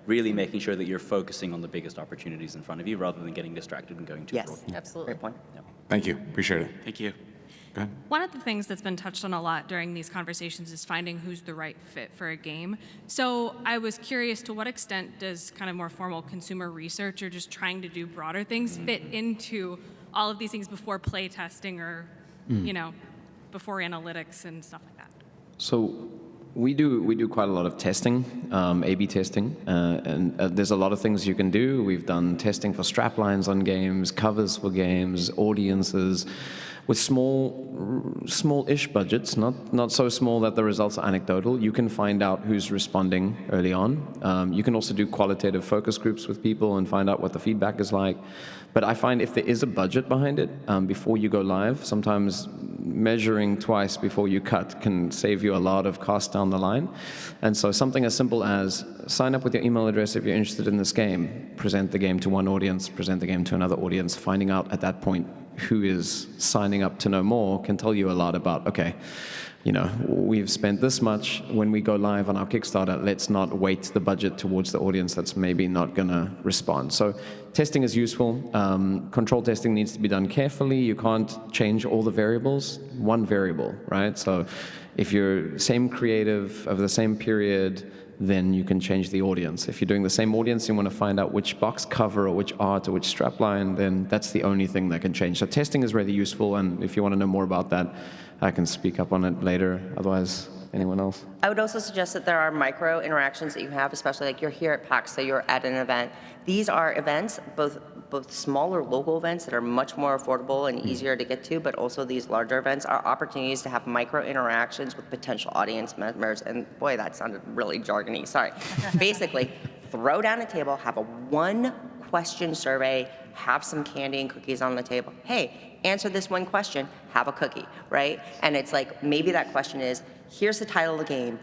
Really making sure that you're focusing on the biggest opportunities in front of you rather than getting distracted and going too broad. Yes, Absolutely. great point. Thank you. Appreciate it. Thank you. Go ahead. One of the things that's been touched on a lot during these conversations is finding who's the right fit for a game. So I was curious, to what extent does kind of more formal consumer research or just trying to do broader things fit into all of these things before play testing or, before analytics and stuff like that? So we do quite a lot of testing, A/B testing, and there's a lot of things you can do. We've done testing for straplines on games, covers for games, audiences, with small-ish budgets, not so small that the results are anecdotal. You can find out who's responding early on. You can also do qualitative focus groups with people and find out what the feedback is like. But I find if there is a budget behind it, before you go live, sometimes measuring twice before you cut can save you a lot of cost down the line. And so something as simple as sign up with your email address if you're interested in this game, present the game to one audience, present the game to another audience, finding out at that point who is signing up to know more can tell you a lot about, okay, we've spent this much. When we go live on our Kickstarter, let's not weight the budget towards the audience that's maybe not going to respond. So testing is useful. Control testing needs to be done carefully. You can't change all the variables, one variable, right? So if you're same creative of the same period, then you can change the audience. If you're doing the same audience, you want to find out which box cover or which art or which strapline, then that's the only thing that can change. So testing is really useful, and if you want to know more about that, I can speak up on it later. Otherwise, anyone else? I would also suggest that there are micro interactions that you have, especially like you're here at PAX, so you're at an event. These are events, both smaller local events that are much more affordable and easier to get to, but also these larger events are opportunities to have micro interactions with potential audience members. And boy, that sounded really jargony, sorry. Basically, throw down a table, have a 1-question survey, have some candy and cookies on the table. Hey, answer this one question, have a cookie, right? And it's like, maybe that question is, here's the title of the game,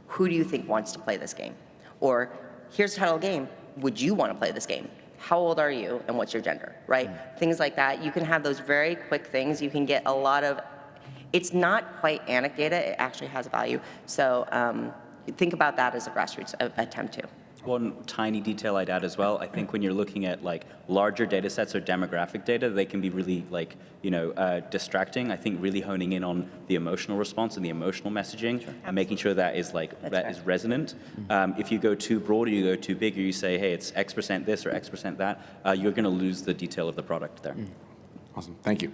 who do you think wants to play this game? Or, here's the title of the game, would you want to play this game? How old are you and what's your gender, right? Things like that. You can have those very quick things. You can get a lot of, it's not quite anecdata, it actually has value. So think about that as a grassroots attempt too. One tiny detail I'd add as well, I think when you're looking at like larger data sets or demographic data, they can be really like, distracting. I think really honing in on the emotional response and the emotional messaging and making sure that is like, is resonant. If you go too broad or you go too big or you say, hey, it's X% this or X% that, you're gonna lose the detail of the product there. Awesome, thank you.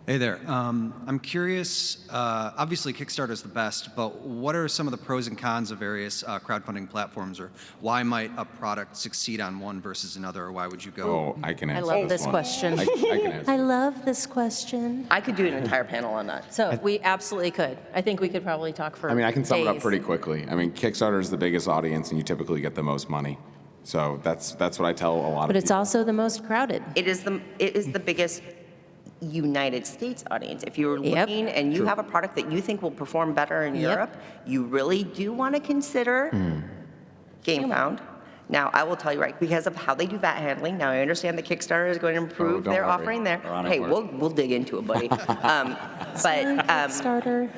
Hey there. I'm curious, obviously Kickstarter is the best, but what are some of the pros and cons of various crowdfunding platforms, or why might a product succeed on one versus another, or why would you go? Oh, I can answer I love this one. question. I can answer. I love this question. I could do an entire panel on that. So we absolutely could. I think we could probably talk for I mean, I can sum it up days. pretty quickly. I mean, Kickstarter is the biggest audience, and you typically get the most money. So that's what I tell a lot of people. But it's also the most crowded. It is the biggest United States audience. If you're Yep. looking and you have a product that you think will perform better in Yep. Europe, you really do want to consider GameFound. Now, I will tell you, right, because of how they do VAT handling, now I understand that Kickstarter is going to improve don't their worry. offering there. We're on it, Hey, Mark. we'll dig into it, buddy. Kickstarter.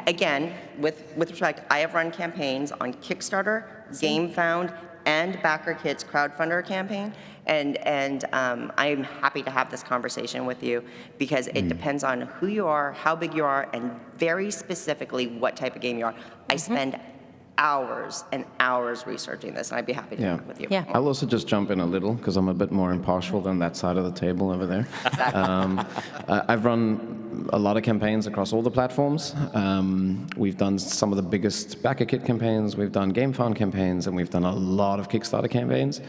Again, with respect, I have run campaigns on Kickstarter, GameFound, and BackerKit's crowdfunder campaign, and I'm happy to have this conversation with you because it depends on who you are, how big you are, and very specifically what type of game you are. I spend hours and hours researching this, and I'd be happy to talk with you. Yeah. I'll also just jump in a little because I'm a bit more impartial than that side of the table over there. I've run a lot of campaigns across all the platforms. We've done some of the biggest BackerKit campaigns, we've done GameFound campaigns, and we've done a lot of Kickstarter campaigns.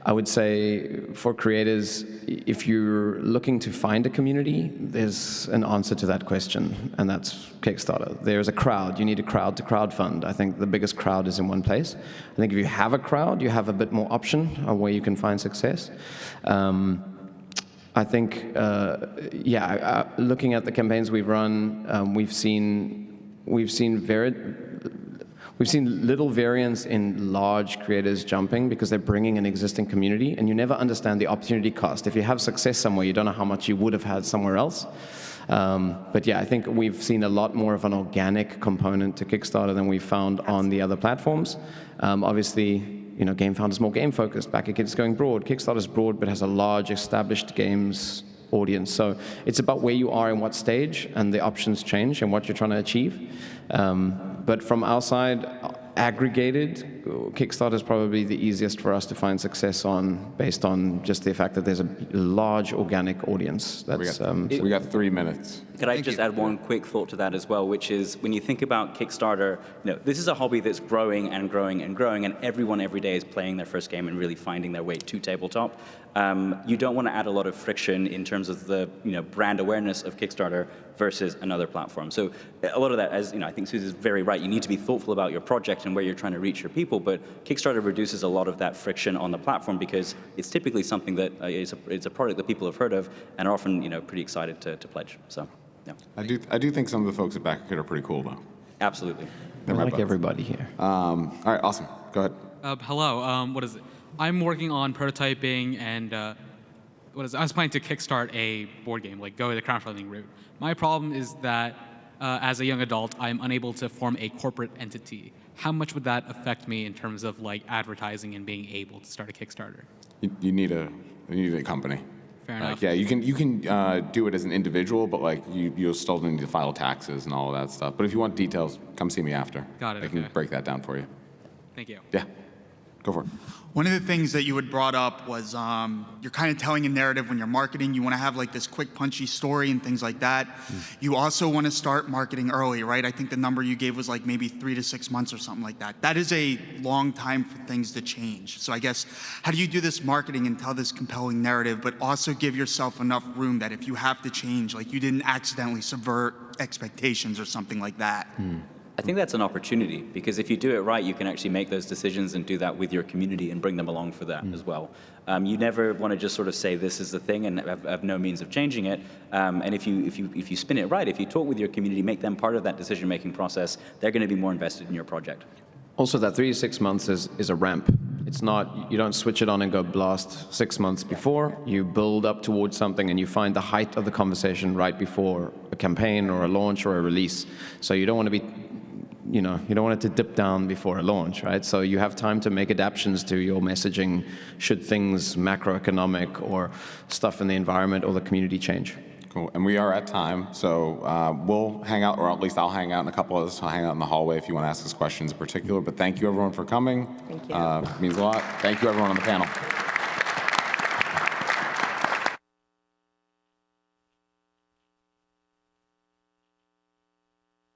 I would say for creators, if you're looking to find a community, there's an answer to that question, and that's Kickstarter. There's a crowd. You need a crowd to crowdfund. I think the biggest crowd is in one place. I think if you have a crowd, you have a bit more option on where you can find success. I think, looking at the campaigns we've run, we've seen little variance in large creators jumping because they're bringing an existing community, and you never understand the opportunity cost. If you have success somewhere, you don't know how much you would have had somewhere else. But yeah, I think we've seen a lot more of an organic component to Kickstarter than we've found on the other platforms. Obviously, GameFound is more game-focused. BackerKit is going broad. Kickstarter is broad, but has a large established games audience. So it's about where you are in what stage, and the options change and what you're trying to achieve. But from our side, aggregated, Kickstarter is probably the easiest for us to find success on, based on just the fact that there's a large organic audience. We got 3 minutes. Could I just add one quick thought to that as well, which is when you think about Kickstarter, this is a hobby that's growing and growing and growing, and everyone every day is playing their first game and really finding their way to tabletop. You don't want to add a lot of friction in terms of the brand awareness of Kickstarter versus another platform. So a lot of that, as I think Susie's very right, you need to be thoughtful about your project and where you're trying to reach your people, but Kickstarter reduces a lot of that friction on the platform because it's typically something that it's a product that people have heard of and are often pretty excited to pledge. So. Yeah. I do think some of the folks at BackerKit are pretty cool, though. Absolutely. I like everybody here. All right, awesome. Go ahead. Hello. What is it? I'm working on prototyping, and I was planning to kickstart a board game, like go the crowdfunding route. My problem is that as a young adult, I'm unable to form a corporate entity. How much would that affect me in terms of like advertising and being able to start a Kickstarter? You need a company. Fair enough. Yeah, you can do it as an individual, but you'll still need to file taxes and all of that stuff. But if you want details, come see me after. Got it, I can okay. break that down for you. Thank you. Yeah, go for it. One of the things that you had brought up was you're kind of telling a narrative when you're marketing. You want to have like this quick, punchy story and things like that. You also want to start marketing early, right? I think the number you gave was like maybe 3 to 6 months or something like that. That is a long time for things to change. So I guess, how do you do this marketing and tell this compelling narrative, but also give yourself enough room that if you have to change, like you didn't accidentally subvert expectations or something like that? I think that's an opportunity, because if you do it right, you can actually make those decisions and do that with your community and bring them along for that as well. You never want to just sort of say this is the thing and have no means of changing it. And if you spin it right, if you talk with your community, make them part of that decision-making process, they're going to be more invested in your project. Also, that 3 to 6 months is a ramp. It's not, you don't switch it on and go blast 6 months before. You build up towards something and you find the height of the conversation right before a campaign or a launch or a release. So you don't want to be, you don't want it to dip down before a launch, right? So you have time to make adaptations to your messaging should things macroeconomic or stuff in the environment or the community change. Cool, and we are at time, so we'll hang out, or at least I'll hang out, and a couple of us will hang out in the hallway if you want to ask us questions in particular. But thank you everyone for coming. Thank you. It means a lot. Thank you everyone on the panel.